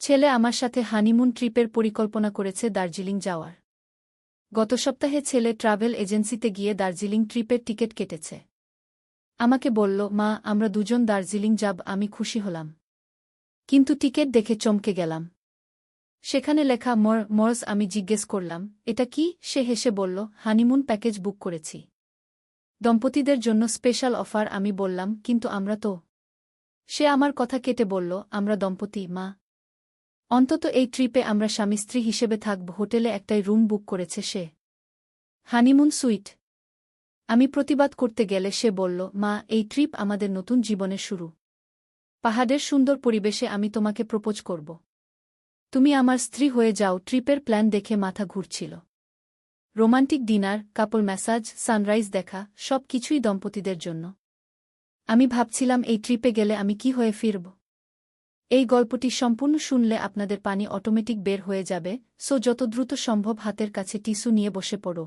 ছেলে আমার সাথে হানিমুন ট্রিপের পরিকল্পনা করেছে দার্জিলিং যাওয়ার। গত সপ্তাহে ছেলে ট্রাভেল এজেন্সিতে গিয়ে দার্জিলিং ট্রিপের টিকিট কেটেছে। আমাকে বলল, মা, আমরা দুজন দার্জিলিং যাব। আমি খুশি হলাম, কিন্তু টিকিট দেখে চমকে গেলাম। সেখানে লেখা মর্স। আমি জিজ্ঞেস করলাম, এটা কি? সে হেসে বলল, হানিমুন প্যাকেজ বুক করেছি, দম্পতিদের জন্য স্পেশাল অফার। আমি বললাম, কিন্তু আমরা তো। সে আমার কথা কেটে বলল, আমরা দম্পতি, মা। অন্তত এই ট্রিপে আমরা স্বামী স্ত্রী হিসেবে থাকব। হোটেলে একটাই রুম বুক করেছে সে, হানিমুন সুইট। আমি প্রতিবাদ করতে গেলে সে বলল, মা, এই ট্রিপ আমাদের নতুন জীবনের শুরু। পাহাড়ের সুন্দর পরিবেশে আমি তোমাকে প্রপোজ করব, তুমি আমার স্ত্রী হয়ে যাও। ট্রিপের প্ল্যান দেখে মাথা ঘুরছিল। রোমান্টিক ডিনার, কাপল ম্যাসাজ, সানরাইজ দেখা, সব কিছুই দম্পতিদের জন্য। আমি ভাবছিলাম এই ট্রিপে গেলে আমি কি হয়ে ফিরব। এই গল্পটি সম্পূর্ণ শুনলে আপনাদের পানি অটোমেটিক বের হয়ে যাবে, সো যত দ্রুত সম্ভব হাতের কাছে টিস্যু নিয়ে বসে পড়ো।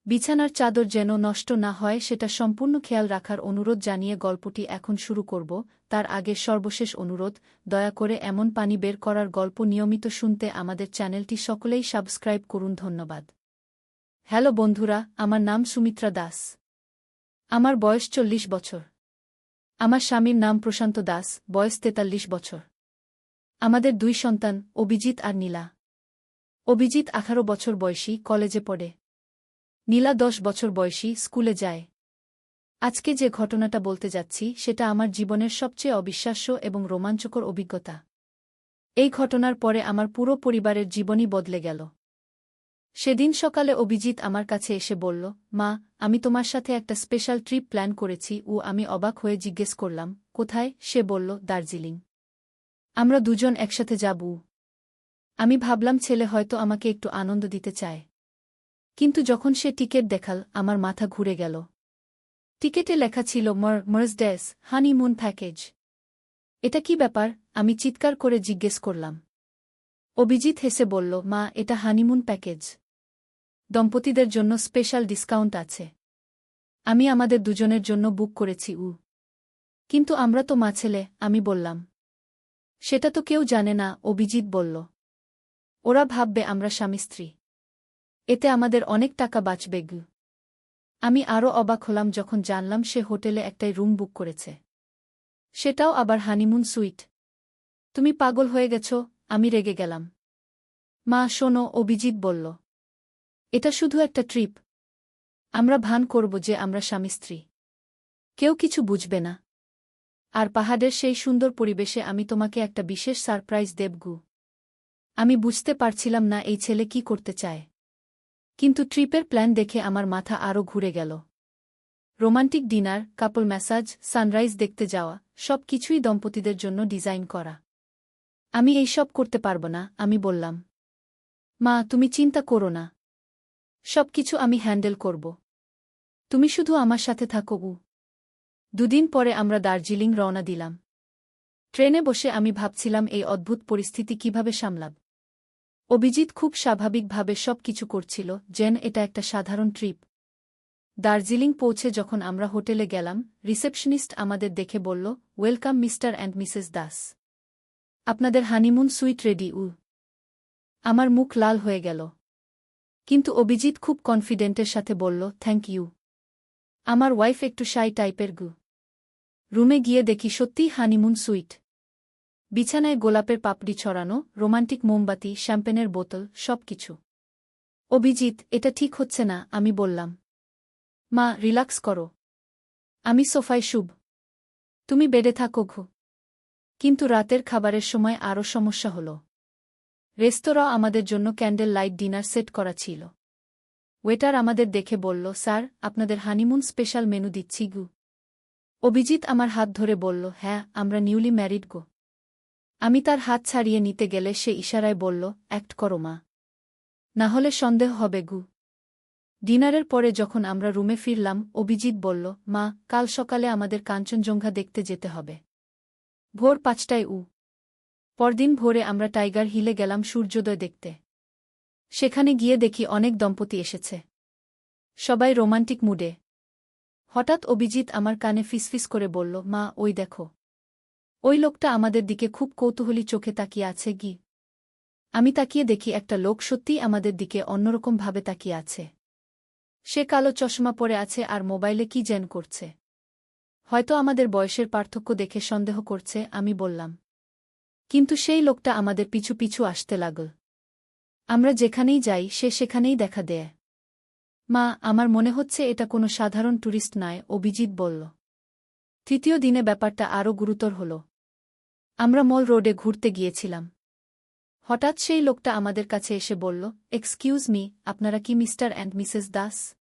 বিছানার চাদর যেন নষ্ট না হয় সেটা সম্পূর্ণ খেয়াল রাখার অনুরোধ জানিয়ে গল্পটি এখন শুরু করব। তার আগে সর্বশেষ অনুরোধ, দয়া করে এমন পানি বের করার গল্প নিয়মিত শুনতে আমাদের চ্যানেলটি সকলেই সাবস্ক্রাইব করুন। ধন্যবাদ। হ্যালো বন্ধুরা, আমার নাম সুমিত্রা দাস। আমার বয়স 40 বছর। আমার স্বামীর নাম প্রশান্ত দাস, বয়স 43 বছর। আমাদের 2 সন্তান, অভিজিৎ আর নীলা। অভিজিৎ 18 বছর বয়সী, কলেজে পড়ে। নীলা 10 বছর বয়সী, স্কুলে যায়। আজকে যে ঘটনাটা বলতে যাচ্ছি সেটা আমার জীবনের সবচেয়ে অবিশ্বাস্য এবং রোমাঞ্চকর অভিজ্ঞতা। এই ঘটনার পরে আমার পুরো পরিবারের জীবনই বদলে গেল। সেদিন সকালে অভিজিৎ আমার কাছে এসে বলল, মা, আমি তোমার সাথে একটা স্পেশাল ট্রিপ প্ল্যান করেছি। আমি অবাক হয়ে জিজ্ঞেস করলাম, কোথায়? সে বলল, দার্জিলিং। আমরা দুজন একসাথে যাব। আমি ভাবলাম ছেলে হয়তো আমাকে একটু আনন্দ দিতে চায়। কিন্তু যখন সে টিকিট দেখাল, আমার মাথা ঘুরে গেল। টিকেটে লেখা ছিল মার্সডেস হানিমুন প্যাকেজ। এটা কি ব্যাপার? আমি চিৎকার করে জিজ্ঞেস করলাম। অভিজিৎ হেসে বলল, মা, এটা হানিমুন প্যাকেজ। দম্পতিদের জন্য স্পেশাল ডিসকাউন্ট আছে। আমি আমাদের দুজনের জন্য বুক করেছি। কিন্তু আমরা তো মা ছেলে। আমি বললাম। সেটা তো কেউ জানে না, অভিজিৎ বলল। ওরা ভাববে আমরা স্বামী স্ত্রী। এতে আমাদের অনেক টাকা বাঁচবে। আমি আরও অবাক হলাম যখন জানলাম সে হোটেলে একটাই রুম বুক করেছে, সেটাও আবার হানিমুন সুইট। তুমি পাগল হয়ে গেছ? আমি রেগে গেলাম। মা শোনো, অভিজিৎ বলল। এটা শুধু একটা ট্রিপ। আমরা ভান করব যে আমরা স্বামী স্ত্রী। কেউ কিছু বুঝবে না। আর পাহাড়ের সেই সুন্দর পরিবেশে আমি তোমাকে একটা বিশেষ সারপ্রাইজ দেব। আমি বুঝতে পারছিলাম না এই ছেলে কি করতে চায়। কিন্তু ট্রিপের প্ল্যান দেখে আমার মাথা আরও ঘুরে গেল। রোমান্টিক ডিনার, কাপল ম্যাসাজ, সানরাইজ দেখতে যাওয়া, সব কিছুই দম্পতিদের জন্য ডিজাইন করা। আমি এই সব করতে পারব না, আমি বললাম। মা, তুমি চিন্তা করো না, সব কিছু আমি হ্যান্ডেল করব। তুমি শুধু আমার সাথে থাকো। 2 দিন পরে আমরা দার্জিলিং রওনা দিলাম। ট্রেনে বসে আমি ভাবছিলাম এই অদ্ভুত পরিস্থিতি কিভাবে সামলাব। অভিজিৎ খুব স্বাভাবিকভাবে সব কিছু করছিল, যেন এটা একটা সাধারণ ট্রিপ। দার্জিলিং পৌঁছে যখন আমরা হোটেলে গেলাম, রিসেপশনিস্ট আমাদের দেখে বলল, welcome mister and Mrs Das. আপনাদের হানিমুন সুইট রেডি। আমার মুখ লাল হয়ে গেল। কিন্তু অভিজিৎ খুব কনফিডেন্টের সাথে বলল, থ্যাংক ইউ। আমার ওয়াইফ একটু শাই টাইপের। রুমে গিয়ে দেখি সত্যিই হানিমুন সুইট। বিছানায় গোলাপের পাপড়ি ছড়ানো, রোমান্টিক মোমবাতি, শ্যাম্পেনের বোতল, সবকিছু। অভিজিৎ, এটা ঠিক হচ্ছে না, আমি বললাম। মা, রিল্যাক্স করো। আমি সোফায় শুব, তুমি বেডে থাকো। কিন্তু রাতের খাবারের সময় আরও সমস্যা হল। রেস্তোরাঁ আমাদের জন্য ক্যান্ডেল লাইট ডিনার সেট করা ছিল। ওয়েটার আমাদের দেখে বলল, স্যার, আপনাদের হানিমুন স্পেশাল মেনু দিচ্ছি। অভিজিৎ আমার হাত ধরে বলল, হ্যাঁ, আমরা নিউলি ম্যারিড। আমি তার হাত ছাড়িয়ে নিতে গেলে সে ইশারায় বলল, অ্যাক্ট করো মা, না হলে সন্দেহ হবে। ডিনারের পরে যখন আমরা রুমে ফিরলাম, অভিজিৎ বলল, মা, কাল সকালে আমাদের কাঞ্চনজঙ্ঘা দেখতে যেতে হবে। ভোর 5টায়। পরদিন ভোরে আমরা টাইগার হিলে গেলাম সূর্যোদয় দেখতে। সেখানে গিয়ে দেখি অনেক দম্পতি এসেছে, সবাই রোমান্টিক মুডে। হঠাৎ অভিজিৎ আমার কানে ফিসফিস করে বলল, মা, ওই দেখো। ওই লোকটা আমাদের দিকে খুব কৌতূহলী চোখে তাকিয়ে আছে গি। আমি তাকিয়ে দেখি একটা লোক সত্যিই আমাদের দিকে অন্যরকম ভাবে তাকিয়ে আছে। সে কালো চশমা পরে আছে আর মোবাইলে কি যেন করছে। হয়তো আমাদের বয়সের পার্থক্য দেখে সন্দেহ করছে, আমি বললাম। কিন্তু সেই লোকটা আমাদের পিছু পিছু আসতে লাগল। আমরা যেখানেই যাই সে সেখানেই দেখা দেয়। মা, আমার মনে হচ্ছে এটা কোনো সাধারণ ট্যুরিস্ট নয়, অভিজিৎ বলল। তৃতীয় দিনে ব্যাপারটা আরও গুরুতর হল। আমরা মল রোডে ঘুরতে গিয়েছিলাম। হঠাৎ সেই লোকটা আমাদের কাছে এসে বলল, এক্সকিউজ মি, আপনারা কি মিস্টার অ্যান্ড মিসেস দাস?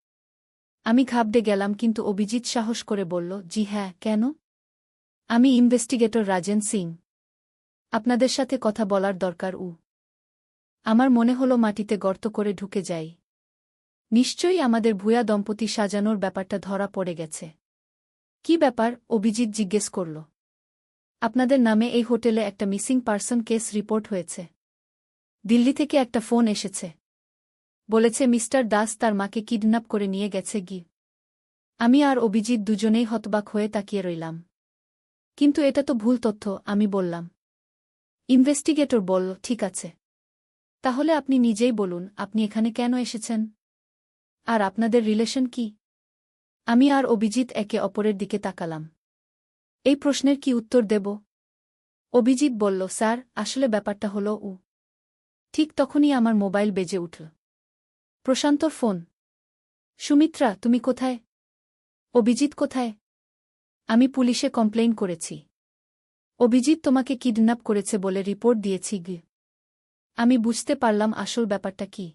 আমি ঘাবড়ে গেলাম, কিন্তু অভিজিৎ সাহস করে বলল, জি হ্যাঁ, কেন? আমি ইনভেস্টিগেটর রাজেন সিং। আপনাদের সাথে কথা বলার দরকার। আমার মনে হলো মাটিতে গর্ত করে ঢুকে যাই। নিশ্চয়ই আমাদের ভূয়া দম্পতি সাজানোর ব্যাপারটা ধরা পড়ে গেছে। কি ব্যাপার? অভিজিৎ জিজ্ঞেস করল। আপনাদের নামে এই হোটেলে একটা মিসিং পারসন কেস রিপোর্ট হয়েছে। দিল্লি থেকে একটা ফোন এসেছে। বলেছে মিস্টার দাস তার মাকে কিডন্যাপ করে নিয়ে গেছে গি। আমি আর অভিজিৎ দুজনেই হতবাক হয়ে তাকিয়ে রইলাম। কিন্তু এটা তো ভুল তথ্য, আমি বললাম। ইনভেস্টিগেটর বলল, ঠিক আছে। তাহলে আপনি নিজেই বলুন, আপনি এখানে কেন এসেছেন? আর আপনাদের রিলেশন কি? আমি আর অভিজিৎ একে অপরের দিকে তাকালাম। এই প্রশ্নের কি উত্তর দেব? অভিজিৎ বলল, স্যার, আসলে ব্যাপারটা হলো ঠিক তখনই আমার মোবাইল বেজে উঠল। প্রশান্তর ফোন। সুমিত্রা, তুমি কোথায়? অভিজিৎ কোথায়? আমি পুলিশে কমপ্লেইন করেছি। অভিজিৎ তোমাকে কিডন্যাপ করেছে বলে রিপোর্ট দিয়েছি গি। আমি বুঝতে পারলাম আসল ব্যাপারটা কি।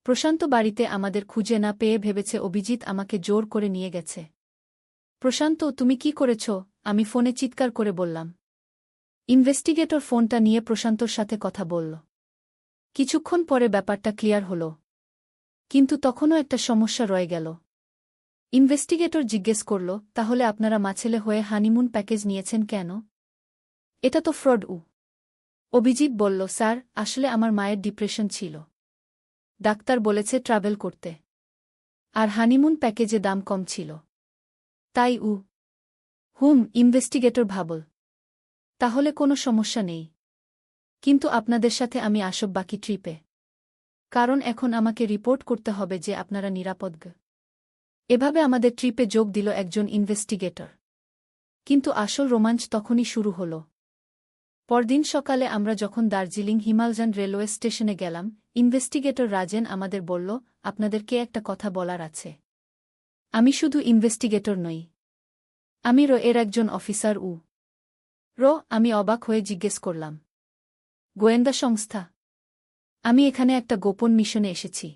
প্রশান্ত বাড়িতে আমাদের খুঁজে না পেয়ে ভেবেছে অভিজিৎ আমাকে জোর করে নিয়ে গেছে। প্রশান্ত, তুমি কি করেছ? আমি ফোনে চিৎকার করে বললাম। ইনভেস্টিগেটর ফোনটা নিয়ে প্রশান্তর সাথে কথা বলল। কিছুক্ষণ পরে ব্যাপারটা ক্লিয়ার হল। কিন্তু তখনও একটা সমস্যা রয়ে গেল। ইনভেস্টিগেটর জিজ্ঞেস করল, তাহলে আপনারা মাছেলে হয়ে হানিমুন প্যাকেজ নিয়েছেন কেন? এটা তো ফ্রড। অভিজিৎ বলল, স্যার, আসলে আমার মায়ের ডিপ্রেশন ছিল। ডাক্তার বলেছে ট্রাভেল করতে। আর হানিমুন প্যাকেজে দাম কম ছিল। তাই ইনভেস্টিগেটর ভাবল। তাহলে কোনো সমস্যা নেই। কিন্তু আপনাদের সাথে আমি আসব বাকি ট্রিপে। কারণ এখন আমাকে রিপোর্ট করতে হবে যে আপনারা নিরাপদ। এভাবে আমাদের ট্রিপে যোগ দিল একজন ইনভেস্টিগেটর। কিন্তু আসল রোমাঞ্চ তখনই শুরু হল। পরদিন সকালে আমরা যখন দার্জিলিং হিমালয়ান রেলওয়ে স্টেশনে গেলাম, ইনভেস্টিগেটর রাজেন আমাদের বলল, আপনাদেরকে একটা কথা বলার আছে। আমি শুধু ইনভেস্টিগেটর নই। আমি এর একজন অফিসার। আমি অবাক হয়ে জিজ্ঞেস করলাম, গোয়েন্দা সংস্থা? আমি এখানে একটা গোপন মিশনে এসেছি।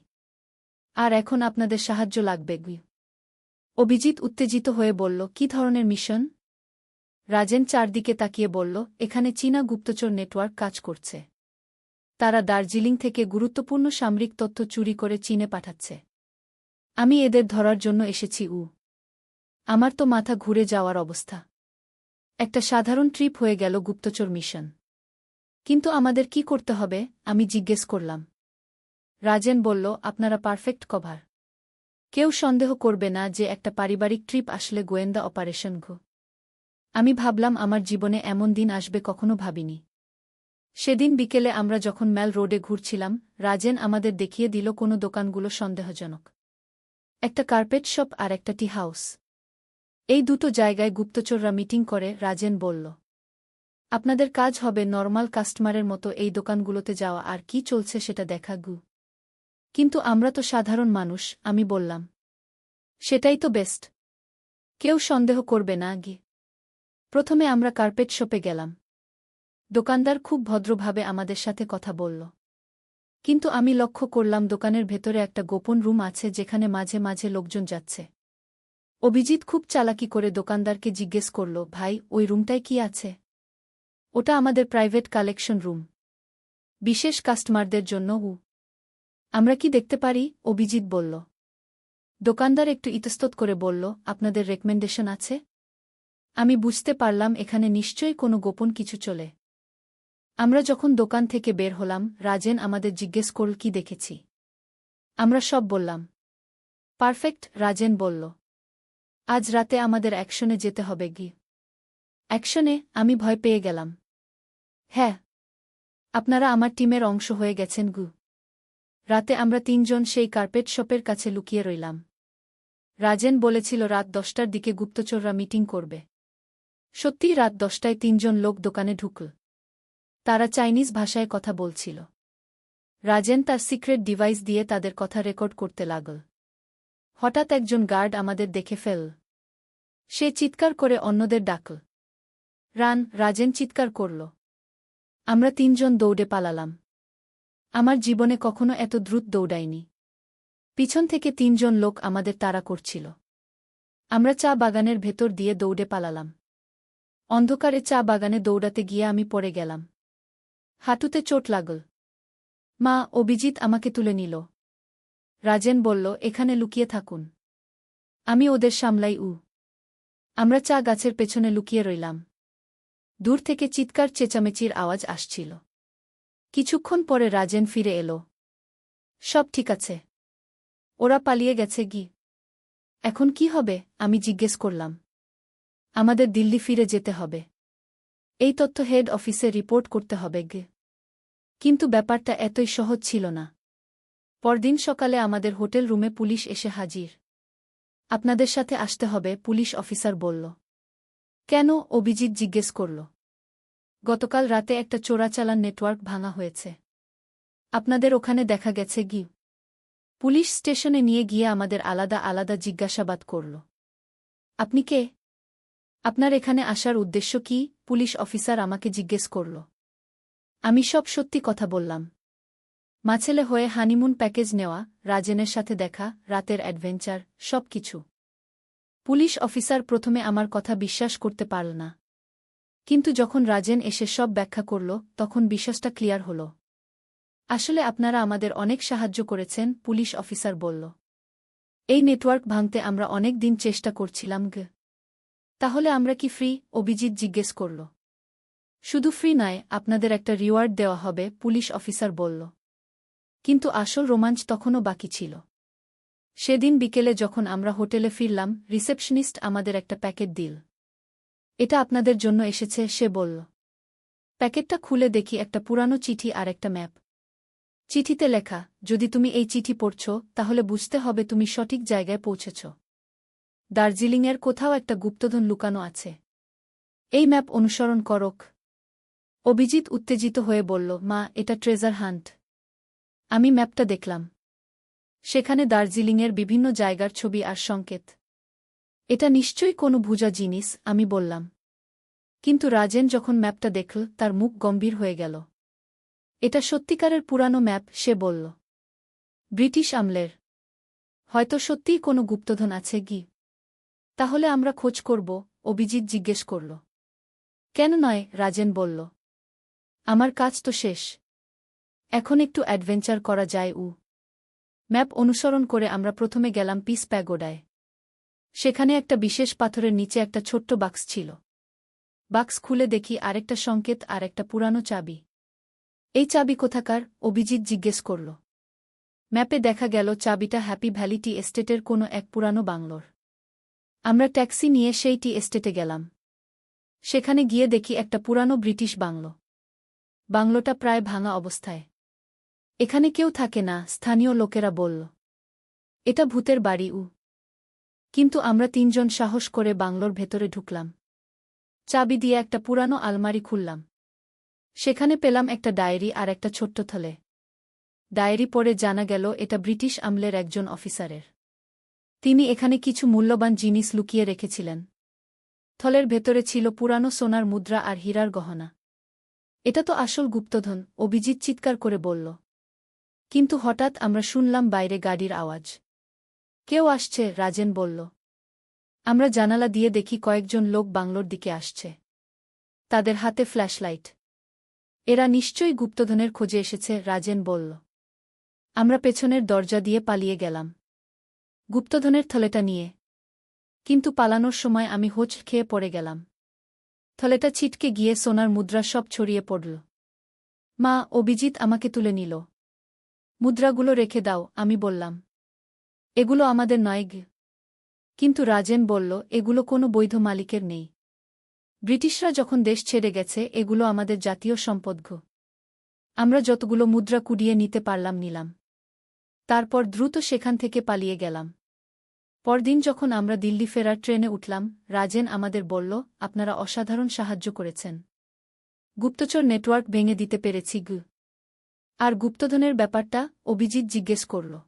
আর এখন আপনাদের সাহায্য লাগবে। অভিজিৎ উত্তেজিত হয়ে বলল, কি ধরনের মিশন? রাজেন চারদিকে তাকিয়ে বলল, এখানে চীনা গুপ্তচর নেটওয়ার্ক কাজ করছে। তারা দার্জিলিং থেকে গুরুত্বপূর্ণ সামরিক তথ্য চুরি করে চীনে পাঠাচ্ছে। আমি এদের ধরার জন্য এসেছি। আমার তো মাথা ঘুরে যাওয়ার অবস্থা। একটা সাধারণ ট্রিপ হয়ে গেল গুপ্তচর মিশন। কিন্তু আমাদের কি করতে হবে? আমি জিজ্ঞেস করলাম। রাজেন বলল, আপনারা পারফেক্ট কভার। কেউ সন্দেহ করবে না যে একটা পারিবারিক ট্রিপ আসলে গোয়েন্দা অপারেশন। আমি ভাবলাম আমার জীবনে এমন দিন আসবে কখনো ভাবিনি। সেদিন বিকেলে আমরা যখন ম্যাল রোডে ঘুরছিলাম, রাজেন আমাদের দেখিয়ে দিল কোনো দোকানগুলো সন্দেহজনক। একটা কার্পেট শপ আর একটা টি হাউস। এই দুটো জায়গায় গুপ্তচররা মিটিং করে। রাজেন বলল, আপনাদের কাজ হবে নরমাল কাস্টমারের মতো এই দোকানগুলোতে যাওয়া আর কি চলছে সেটা দেখা। কিন্তু আমরা তো সাধারণ মানুষ, আমি বললাম। সেটাই তো বেস্ট। কেউ সন্দেহ করবে না। প্রথমে আমরা কার্পেট শপে গেলাম। দোকানদার খুব ভদ্রভাবে আমাদের সাথে কথা বলল। কিন্তু আমি লক্ষ্য করলাম দোকানের ভেতরে একটা গোপন রুম আছে যেখানে মাঝে মাঝে লোকজন যাচ্ছে। অভিজিৎ খুব চালাকি করে দোকানদারকে জিজ্ঞেস করল, ভাই, ওই রুমটায় কি আছে? ওটা আমাদের প্রাইভেট কালেকশন রুম। বিশেষ কাস্টমারদের জন্য। আমরা কি দেখতে পারি? অভিজিৎ বলল। দোকানদার একটু ইতস্তত করে বলল, আপনাদের রেকমেন্ডেশন আছে? আমি বুঝতে পারলাম এখানে নিশ্চয়ই কোনো গোপন কিছু চলে। আমরা যখন দোকান থেকে বের হলাম, রাজেন আমাদের জিজ্ঞেস করল কি দেখেছি। আমরা সব বললাম। পারফেক্ট, রাজেন বলল। আজ রাতে আমাদের অ্যাকশনে যেতে হবে। অ্যাকশনে আমি ভয় পেয়ে গেলাম। হ্যাঁ, আপনারা আমার টিমের অংশ হয়ে গেছেন গু। রাতে আমরা 3 জন সেই কার্পেট শপের কাছে লুকিয়ে রইলাম। রাজেন বলেছিল রাত 10টার দিকে গুপ্তচররা মিটিং করবে। সত্যিই রাত 10টায় 3 জন লোক দোকানে ঢুকল। তারা চাইনিজ ভাষায় কথা বলছিল। রাজেন তার সিক্রেট ডিভাইস দিয়ে তাদের কথা রেকর্ড করতে লাগল। হঠাৎ একজন গার্ড আমাদের দেখে ফেলল। সে চিৎকার করে অন্যদের ডাকল। রান! রাজেন চিৎকার করল। আমরা 3 জন দৌড়ে পালালাম। আমার জীবনে কখনো এত দ্রুত দৌড়াইনি। পিছন থেকে 3 জন লোক আমাদের তাড়া করছিল। আমরা চা বাগানের ভেতর দিয়ে দৌড়ে পালালাম। অন্ধকারে চা বাগানে দৌড়াতে গিয়ে আমি পড়ে গেলাম। হাঁটুতে চোট লাগল। মা, অভিজিৎ আমাকে তুলে নিল। রাজেন বলল, এখানে লুকিয়ে থাকুন। আমি ওদের সামলাই। আমরা চা গাছের পেছনে লুকিয়ে রইলাম। দূর থেকে চিৎকার চেঁচামেচির আওয়াজ আসছিল। কিছুক্ষণ পরে রাজেন ফিরে এলো। সব ঠিক আছে। ওরা পালিয়ে গেছে গি। এখন কি হবে? আমি জিজ্ঞেস করলাম। আমাদের দিল্লি ফিরে যেতে হবে। এই তথ্য হেড অফিসে রিপোর্ট করতে হবে গে। কিন্তু ব্যাপারটা এতই সহজ ছিল না। পরদিন সকালে আমাদের হোটেল রুমে পুলিশ এসে হাজির। আপনাদের সাথে আসতে হবে, পুলিশ অফিসার বলল। কেন? অভিজিৎ জিজ্ঞেস করল। গতকাল রাতে একটা চোরাচালান নেটওয়ার্ক ভাঙা হয়েছে। আপনাদের ওখানে দেখা গেছে গি। পুলিশ স্টেশনে নিয়ে গিয়ে আমাদের আলাদা আলাদা জিজ্ঞাসাবাদ করল। আপনি কে? আপনার এখানে আসার উদ্দেশ্য কি? পুলিশ অফিসার আমাকে জিজ্ঞেস করল। আমি সব সত্যি কথা বললাম। মাছেলে হয়ে হানিমুন প্যাকেজ নেওয়া, রাজেনের সাথে দেখা, রাতের অ্যাডভেঞ্চার, সব কিছু। পুলিশ অফিসার প্রথমে আমার কথা বিশ্বাস করতে পারল না। কিন্তু যখন রাজেন এসে সব ব্যাখ্যা করল, তখন বিশ্বাসটা ক্লিয়ার হল। আসলে আপনারা আমাদের অনেক সাহায্য করেছেন, পুলিশ অফিসার বলল। এই নেটওয়ার্ক ভাঙতে আমরা অনেক দিন চেষ্টা করছিলাম গে। তাহলে আমরা কি ফ্রি? অভিজিৎ জিজ্ঞেস করল। শুধু ফ্রি নয়, আপনাদের একটা রিওয়ার্ড দেওয়া হবে, পুলিশ অফিসার বলল। কিন্তু আসল রোমাঞ্চ তখনও বাকি ছিল। সেদিন বিকেলে যখন আমরা হোটেলে ফিরলাম, রিসেপশনিস্ট আমাদের একটা প্যাকেট দিল। এটা আপনাদের জন্য এসেছে, সে বলল। প্যাকেটটা খুলে দেখি একটা পুরানো চিঠি আর একটা ম্যাপ। চিঠিতে লেখা, যদি তুমি এই চিঠি পড়ছ, তাহলে বুঝতে হবে তুমি সঠিক জায়গায় পৌঁছেছ। দার্জিলিংয়ের কোথাও একটা গুপ্তধন লুকানো আছে। এই ম্যাপ অনুসরণ করক। অভিজিৎ উত্তেজিত হয়ে বলল, মা, এটা ট্রেজার হান্ট। আমি ম্যাপটা দেখলাম। সেখানে দার্জিলিংয়ের বিভিন্ন জায়গার ছবি আর সংকেত। এটা নিশ্চয়ই কোনো ভুজা জিনিস, আমি বললাম। কিন্তু রাজেন যখন ম্যাপটা দেখল, তার মুখ গম্ভীর হয়ে গেল। এটা সত্যিকারের পুরানো ম্যাপ, সে বলল। ব্রিটিশ আমলের। হয়তো সত্যিই কোনো গুপ্তধন আছে গি। তাহলে আমরা খোঁজ করব? অভিজিৎ জিজ্ঞেস করল। কেন নয়? রাজেন বলল। আমার কাজ তো শেষ। এখন একটু অ্যাডভেঞ্চার করা যায়। ম্যাপ অনুসরণ করে আমরা প্রথমে গেলাম পিস প্যাগোডায়। সেখানে একটা বিশেষ পাথরের নিচে একটা ছোট্ট বাক্স ছিল। বাক্স খুলে দেখি আরেকটা সংকেত আর একটা পুরানো চাবি। এই চাবি কোথাকার? অভিজিৎ জিজ্ঞেস করল। ম্যাপে দেখা গেল চাবিটা হ্যাপি ভ্যালি টি এস্টেটের কোনো এক পুরানো বাংলোর। আমরা ট্যাক্সি নিয়ে সেই টি এস্টেটে গেলাম। সেখানে গিয়ে দেখি একটা পুরানো ব্রিটিশ বাংলো। বাংলোটা প্রায় ভাঙা অবস্থায়। এখানে কেউ থাকে না, স্থানীয় লোকেরা বলল। এটা ভূতের বাড়ি। কিন্তু আমরা 3 জন সাহস করে বাংলোর ভেতরে ঢুকলাম। চাবি দিয়ে একটা পুরানো আলমারি খুললাম। সেখানে পেলাম একটা ডায়েরি আর একটা ছোট্ট থলে। ডায়েরি পড়ে জানা গেল এটা ব্রিটিশ আমলের একজন অফিসারের। তিনি এখানে কিছু মূল্যবান জিনিস লুকিয়ে রেখেছিলেন। থলের ভেতরে ছিল পুরানো সোনার মুদ্রা আর হীরার গহনা। এটা তো আসল গুপ্তধন, অভিজিৎ চিৎকার করে বলল। কিন্তু হঠাৎ আমরা শুনলাম বাইরে গাড়ির আওয়াজ। কেউ আসছে, রাজেন বলল। আমরা জানালা দিয়ে দেখি কয়েকজন লোক বাংলোর দিকে আসছে। তাদের হাতে ফ্ল্যাশলাইট। এরা নিশ্চয়ই গুপ্তধনের খোঁজে এসেছে, রাজেন বলল। আমরা পেছনের দরজা দিয়ে পালিয়ে গেলাম, গুপ্তধনের থলেটা নিয়ে। কিন্তু পালানোর সময় আমি হোঁচ খেয়ে পড়ে গেলাম। থলেটা ছিটকে গিয়ে সোনার মুদ্রা সব ছড়িয়ে পড়ল। মা, অভিজিৎ আমাকে তুলে নিল। মুদ্রাগুলো রেখে দাও, আমি বললাম। এগুলো আমাদের নয় গে। কিন্তু রাজেন বলল, এগুলো কোনো বৈধ মালিকের নেই। ব্রিটিশরা যখন দেশ ছেড়ে গেছে এগুলো আমাদের জাতীয় সম্পদ। আমরা যতগুলো মুদ্রা কুড়িয়ে নিতে পারলাম নিলাম। তারপর দ্রুত সেখান থেকে পালিয়ে গেলাম। পরদিন যখন আমরা দিল্লি ফেরার ট্রেনে উঠলাম, রাজেন আমাদের বলল, আপনারা অসাধারণ সাহায্য করেছেন। গুপ্তচর নেটওয়ার্ক ভেঙে দিতে পেরেছি। আর গুপ্তধনের ব্যাপারটা? অভিজিৎ জিজ্ঞেস করল।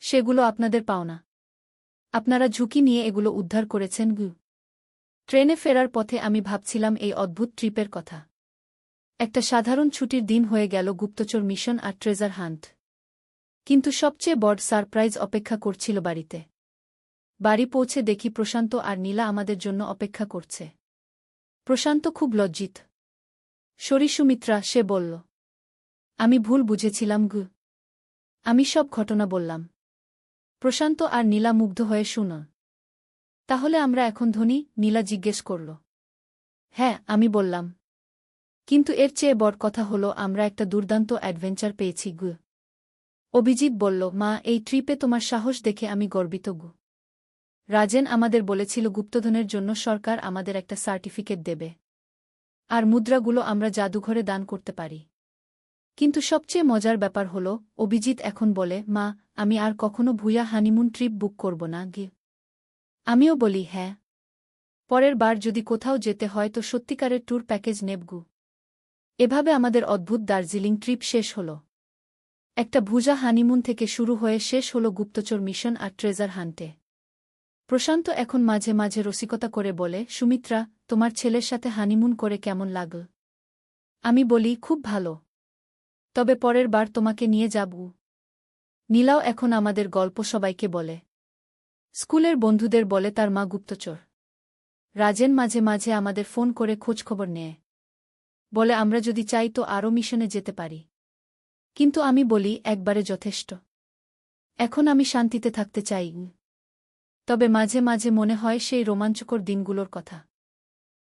সেগুলো আপনাদের পাওনা। আপনারা ঝুঁকি নিয়ে এগুলো উদ্ধার করেছেন। ট্রেনে ফেরার পথে আমি ভাবছিলাম এই অদ্ভুত ট্রিপের কথা। একটা সাধারণ ছুটির দিন হয়ে গেল গুপ্তচর মিশন আর ট্রেজার হান্ট। কিন্তু সবচেয়ে বড় সারপ্রাইজ অপেক্ষা করছিল বাড়িতে। বাড়ি পৌঁছে দেখি প্রশান্ত আর নীলা আমাদের জন্য অপেক্ষা করছে। প্রশান্ত খুব লজ্জিত। সরি সুমিত্রা, সে বলল। আমি ভুল বুঝেছিলাম। আমি সব ঘটনা বললাম। প্রশান্ত আর নীলা মুগ্ধ হয়ে শুন। তাহলে আমরা এখন ধনী? নীলা জিজ্ঞেস করল। হ্যাঁ, আমি বললাম। কিন্তু এর চেয়ে বড় কথা হলো আমরা একটা দুর্দান্ত অ্যাডভেঞ্চার পেয়েছি। অভিজিৎ বলল, মা, এই ট্রিপে তোমার সাহস দেখে আমি গর্বিত। রাজেন আমাদের বলেছিল গুপ্তধনের জন্য সরকার আমাদের একটা সার্টিফিকেট দেবে। আর মুদ্রাগুলো আমরা জাদুঘরে দান করতে পারি। কিন্তু সবচেয়ে মজার ব্যাপার হলো, অভিজিৎ এখন বলে, মা, আমি আর কখনো ভুয়া হানিমুন ট্রিপ বুক করব না। আমিও বলি হ্যাঁ। পরের বার যদি কোথাও যেতে হয় তো সত্যিকারের ট্যুর প্যাকেজ নেব। এভাবে আমাদের অদ্ভুত দার্জিলিং ট্রিপ শেষ হল। একটা ভুজা হানিমুন থেকে শুরু হয়ে শেষ হল গুপ্তচর মিশন আর ট্রেজার হান্টে। প্রশান্ত এখন মাঝে মাঝে রসিকতা করে বলে, সুমিত্রা, তোমার ছেলের সাথে হানিমুন করে কেমন লাগল? আমি বলি, খুব ভালো। তবে পরের বার তোমাকে নিয়ে যাব। নীলাও এখন আমাদের গল্প সবাইকে বলে। স্কুলের বন্ধুদের বলে তার মা গুপ্তচর। রাজেন মাঝে মাঝে আমাদের ফোন করে খোঁজখবর নেয়। বলে আমরা যদি চাই তো আরও মিশনে যেতে পারি। কিন্তু আমি বলি, একবারে যথেষ্ট। এখন আমি শান্তিতে থাকতে চাই। তবে মাঝে মাঝে মনে হয় সেই রোমাঞ্চকর দিনগুলোর কথা।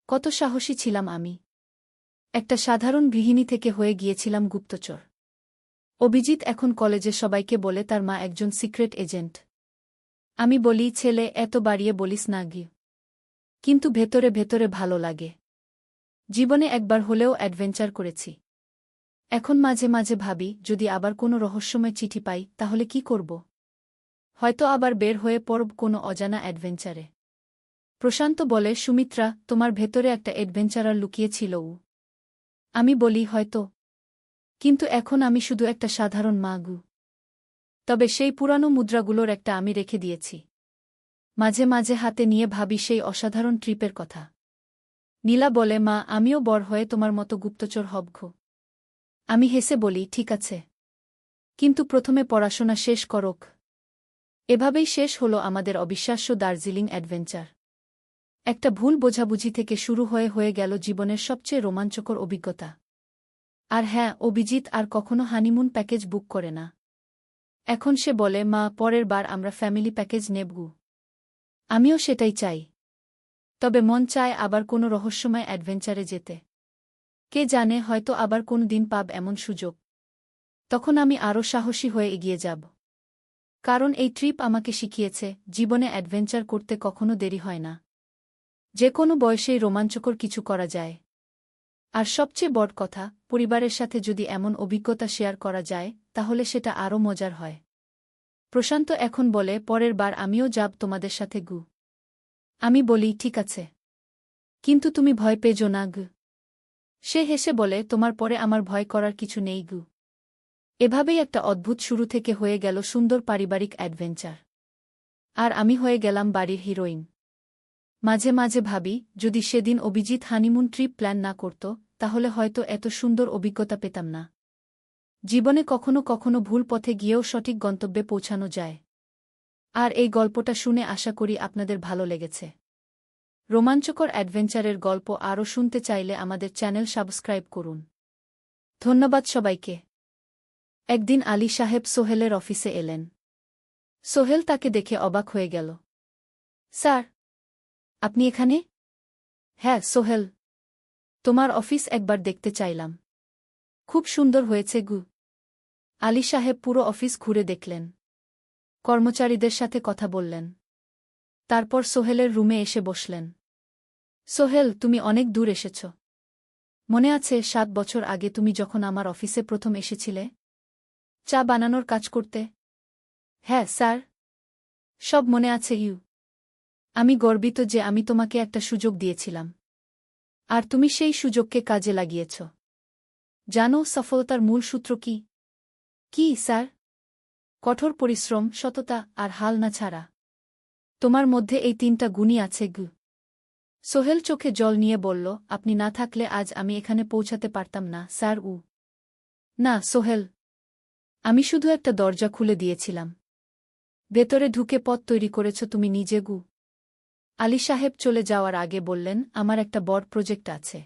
কত সাহসী ছিলাম আমি। একটা সাধারণ গৃহিণী থেকে হয়ে গিয়েছিলাম গুপ্তচর। অভিজিৎ এখন কলেজে সবাইকে বলে তার মা একজন সিক্রেট এজেন্ট। আমি বলি, ছেলে, এত বাড়িয়ে বলিস না। কিন্তু ভেতরে ভেতরে ভালো লাগে। জীবনে একবার হলেও অ্যাডভেঞ্চার করেছি। এখন মাঝে মাঝে ভাবি, যদি আবার কোনো রহস্যময় চিঠি পাই তাহলে কি করব? হয়তো আবার বের হয়ে পড়ব কোনো অজানা অ্যাডভেঞ্চারে। প্রশান্ত বলে, সুমিত্রা, তোমার ভেতরে একটা অ্যাডভেঞ্চারার লুকিয়েছিল। আমি বলি, হয়তো। কিন্তু এখন আমি শুধু একটা সাধারণ মা। তবে সেই পুরানো মুদ্রাগুলোর একটা আমি রেখে দিয়েছি। মাঝে মাঝে হাতে নিয়ে ভাবি সেই অসাধারণ ট্রিপের কথা। নীলা বলে, মা, আমিও বড় হয়ে তোমার মতো গুপ্তচর হব। আমি হেসে বলি, ঠিক আছে। কিন্তু প্রথমে পড়াশোনা শেষ করোক। এভাবেই শেষ হলো আমাদের অবিশ্বাস্য দার্জিলিং অ্যাডভেঞ্চার। একটা ভুল বোঝাবুঝি থেকে শুরু হয়ে গেল জীবনের সবচেয়ে রোমাঞ্চকর অভিজ্ঞতা। আর হ্যাঁ, অভিজিৎ আর কখনো হানিমুন প্যাকেজ বুক করে না। এখন সে বলে, মা, পরের বার আমরা ফ্যামিলি প্যাকেজ নেব। আমিও সেটাই চাই। তবে মন চায় আবার কোনো রহস্যময় অ্যাডভেঞ্চারে যেতে। কে জানে, হয়তো আবার কোনো দিন পাব এমন সুযোগ। তখন আমি আরও সাহসী হয়ে এগিয়ে যাব। কারণ এই ট্রিপ আমাকে শিখিয়েছে, জীবনে অ্যাডভেঞ্চার করতে কখনো দেরি হয় না। যে কোনো বয়সেই রোমাঞ্চকর কিছু করা যায়। আর সবচেয়ে বড় কথা, পরিবারের সাথে যদি এমন অভিজ্ঞতা শেয়ার করা যায় তাহলে সেটা আরও মজার হয়। প্রশান্ত এখন বলে, পরের বার আমিও যাব তোমাদের সাথে। আমি বলি, ঠিক আছে। কিন্তু তুমি ভয় পেজো না। সে হেসে বলে, তোমার পরে আমার ভয় করার কিছু নেই। এভাবেই একটা অদ্ভুত শুরু থেকে হয়ে গেল সুন্দর পারিবারিক অ্যাডভেঞ্চার। আর আমি হয়ে গেলাম বাড়ির হিরোইন। মাঝে মাঝে ভাবি, যদি সেদিন অভিজিৎ হানিমুন ট্রিপ প্ল্যান না করত তাহলে হয়তো এত সুন্দর অভিজ্ঞতা পেতাম না। জীবনে কখনো কখনো ভুল পথে গিয়েও সঠিক গন্তব্যে পৌঁছানো যায়। আর এই গল্পটা শুনে আশা করি আপনাদের ভালো লেগেছে। রোমাঞ্চকর অ্যাডভেঞ্চারের গল্প আরও শুনতে চাইলে আমাদের চ্যানেল সাবস্ক্রাইব করুন। ধন্যবাদ সবাইকে। একদিন আলী সাহেব সোহেলের অফিসে এলেন। সোহেল তাকে দেখে অবাক হয়ে গেল। স্যার, আপনি এখানে? হ্যাঁ সোহেল, তোমার অফিস একবার দেখতে চাইলাম। খুব সুন্দর হয়েছে। আলী সাহেব পুরো অফিস ঘুরে দেখলেন। কর্মচারীদের সাথে কথা বললেন। তারপর সোহেলের রুমে এসে বসলেন। সোহেল, তুমি অনেক দূর এসেছ। মনে আছে ৭ বছর আগে তুমি যখন আমার অফিসে প্রথম এসেছিলে চা বানানোর কাজ করতে? হ্যাঁ স্যার, সব মনে আছে। আমি গর্বিত যে আমি তোমাকে একটা সুযোগ দিয়েছিলাম, আর তুমি সেই সুযোগকে কাজে লাগিয়েছ। জানো সফলতার মূল সূত্র কি? কি স্যার? কঠোর পরিশ্রম, সততা আর হাল না ছাড়া। তোমার মধ্যে এই ৩টা গুণই আছে। সোহেল চোখে জল নিয়ে বলল, আপনি না থাকলে আজ আমি এখানে পৌঁছাতে পারতাম না স্যার। না সোহেল, আমি শুধু একটা দরজা খুলে দিয়েছিলাম। ভেতরে ঢুকে পথ তৈরি করেছ তুমি নিজে। আলী সাহেব চলে যাওয়ার আগে বললেন, আমার একটা বড় প্রজেক্ট আছে,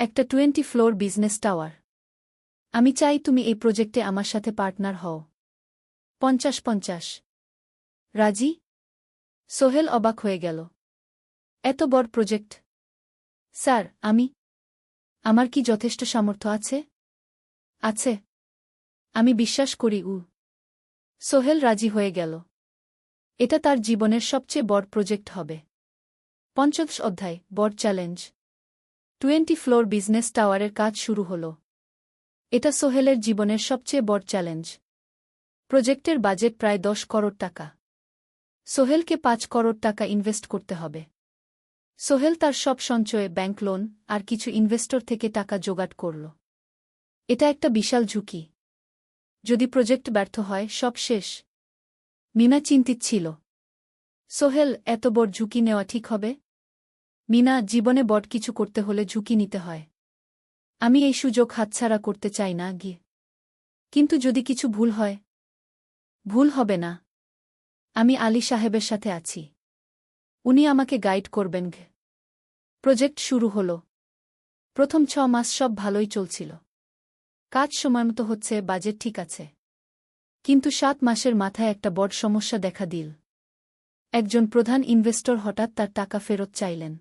একটা 20 ফ্লোর বিজনেস টাওয়ার। আমি চাই তুমি এই প্রজেক্টে আমার সাথে পার্টনার হও। ৫০-৫০। রাজি? সোহেল অবাক হয়ে গেল। এত বড় প্রজেক্ট? স্যার, আমার কি যথেষ্ট সামর্থ্য আছে? আছে, আমি বিশ্বাস করি। সোহেল রাজি হয়ে গেল। এটা তার জীবনের সবচেয়ে বড় প্রজেক্ট হবে। ৫০ অধ্যায়, বড় চ্যালেঞ্জ। 20 ফ্লোর বিজনেস টাওয়ারের কাজ শুরু হল। এটা সোহেলের জীবনের সবচেয়ে বড় চ্যালেঞ্জ। প্রজেক্টের বাজেট প্রায় ১০ করোড় টাকা। সোহেলকে ৫ করোড় টাকা ইনভেস্ট করতে হবে। সোহেল তার সব সঞ্চয়ে, ব্যাংক লোন আর কিছু ইনভেস্টর থেকে টাকা জোগাড় করল। এটা একটা বিশাল ঝুঁকি। যদি প্রজেক্ট ব্যর্থ হয়, সব শেষ। মিনা চিন্তিত ছিল। সোহেল, এত বড় ঝুঁকি নেওয়া ঠিক হবে? মিনা, জীবনে বড় কিছু করতে হলে ঝুঁকি নিতে হয়। আমি এই সুযোগ হাতছাড়া করতে চাই না। কিন্তু যদি কিছু ভুল হয়? ভুল হবে না। আমি আলী সাহেবের সাথে আছি, উনি আমাকে গাইড করবেন। প্রজেক্ট শুরু হল। প্রথম ৬ মাস সব ভালোই চলছিল। কাজ সময়মতো হচ্ছে, বাজেট ঠিক আছে। কিন্তু ৭ মাসের মাথায় একটা বড় সমস্যা দেখা দিল। একজন প্রধান ইনভেস্টর হঠাৎ তার টাকা ফেরত চাইলেন।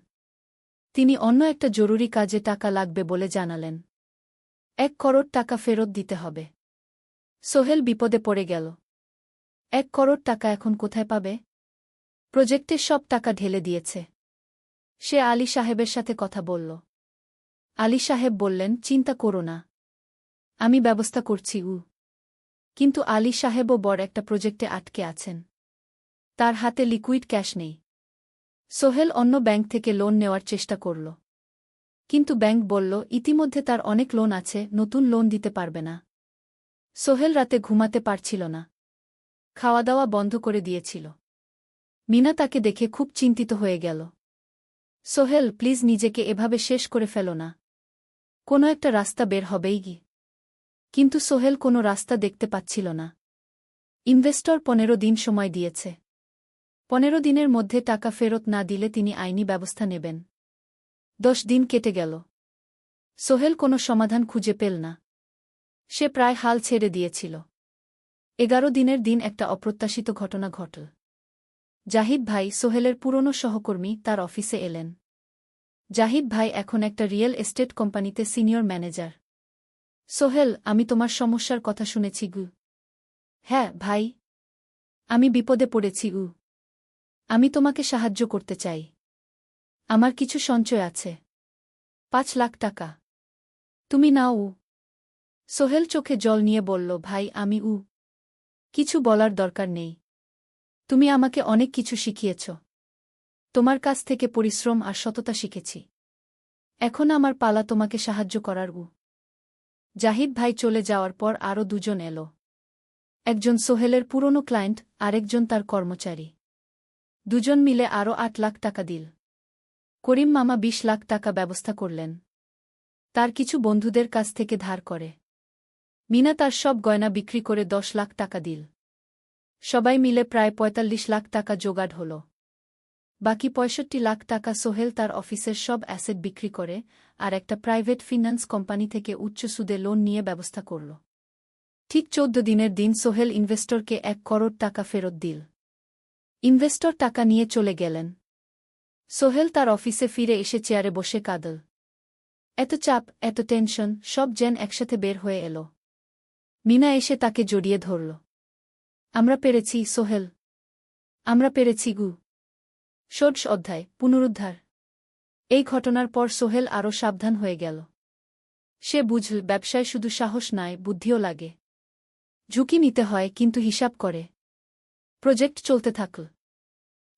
তিনি অন্য একটা জরুরি কাজে টাকা লাগবে বলে জানালেন। ১ করোড় টাকা ফেরত দিতে হবে। সোহেল বিপদে পড়ে গেল। ১ করোড় টাকা এখন কোথায় পাবে? প্রজেক্টে সব টাকা ঢেলে দিয়েছে। সে আলী সাহেবের সাথে কথা বলল। আলী সাহেব বললেন, চিন্তা করো না, আমি ব্যবস্থা করছি। কিন্তু আলী সাহেবও বড় একটা প্রজেক্টে আটকে আছেন। তার হাতে লিকুইড ক্যাশ নেই। সোহেল অন্য ব্যাংক থেকে লোন নেওয়ার চেষ্টা করল। কিন্তু ব্যাংক বলল, ইতিমধ্যে তার অনেক লোন আছে, নতুন লোন দিতে পারবে না। সোহেল রাতে ঘুমাতে পারছিল না। খাওয়া দাওয়া বন্ধ করে দিয়েছিল। মিনা তাকে দেখে খুব চিন্তিত হয়ে গেল। সোহেল, প্লিজ নিজেকে এভাবে শেষ করে ফেলো না। কোনো একটা রাস্তা বের হবেই। কিন্তু সোহেল কোনো রাস্তা দেখতে পাচ্ছিল না। ইনভেস্টর ১৫ দিন সময় দিয়েছে। ১৫ দিনের মধ্যে টাকা ফেরত না দিলে তিনি আইনি ব্যবস্থা নেবেন। ১০ দিন কেটে গেল। সোহেল কোনো সমাধান খুঁজে পেল না। সে প্রায় হাল ছেড়ে দিয়েছিল। ১১ দিনের দিন একটা অপ্রত্যাশিত ঘটনা ঘটল। জাহিদ ভাই, সোহেলের পুরনো সহকর্মী, তার অফিসে এলেন। জাহিদ ভাই এখন একটা রিয়েল এস্টেট কোম্পানিতে সিনিয়র ম্যানেজার। সোহেল, আমি তোমার সমস্যার কথা শুনেছি। হ্যাঁ ভাই, আমি বিপদে পড়েছি। আমি তোমাকে সাহায্য করতে চাই। আমার কিছু সঞ্চয় আছে, ৫ লাখ টাকা। তুমি নাও। সোহেল চোখে জল নিয়ে বলল, ভাই আমি কিছু বলার দরকার নেই। তুমি আমাকে অনেক কিছু শিখিয়েছ। তোমার কাছ থেকে পরিশ্রম আর সততা শিখেছি। এখন আমার পালা তোমাকে সাহায্য করার। জাহিদ ভাই চলে যাওয়ার পর আরও ২ জন এলো। একজন সোহেলের পুরনো ক্লায়েন্ট, আরেকজন তার কর্মচারী। ২ জন মিলে আরও ৮ লাখ টাকা দিল। করিম মামা ২০ লাখ টাকা ব্যবস্থা করলেন। তার কিছু বন্ধুদের কাছ থেকে ধার করে। মিনা তার সব গয়না বিক্রি করে ১০ লাখ টাকা দিল। সবাই মিলে প্রায় ৪৫ লাখ টাকা জোগাড় হল। বাকি ৬৫ লাখ টাকা সোহেল তার অফিসের সব অ্যাসেট বিক্রি করে আর একটা প্রাইভেট ফিন্যান্স কোম্পানি থেকে উচ্চ সুদে লোন নিয়ে ব্যবস্থা করল। ঠিক ১৪ দিনের দিন সোহেল ইনভেস্টরকে ১ করোড় টাকা ফেরত দিল। ইনভেস্টর টাকা নিয়ে চলে গেলেন। সোহেল তার অফিসে ফিরে এসে চেয়ারে বসে কাঁদল। এত চাপ, এত টেনশন, সব যেন একসাথে বের হয়ে এল। মিনা এসে তাকে জড়িয়ে ধরল। আমরা পেরেছি সোহেল, আমরা পেরেছি। ১৬ অধ্যায়, পুনরুদ্ধার। এই ঘটনার পর সোহেল আরও সাবধান হয়ে গেল। সে বুঝল ব্যবসায় শুধু সাহস নয়, বুদ্ধিও লাগে। ঝুঁকি নিতে হয়, কিন্তু হিসাব করে। প্রজেক্ট চলতে থাকল।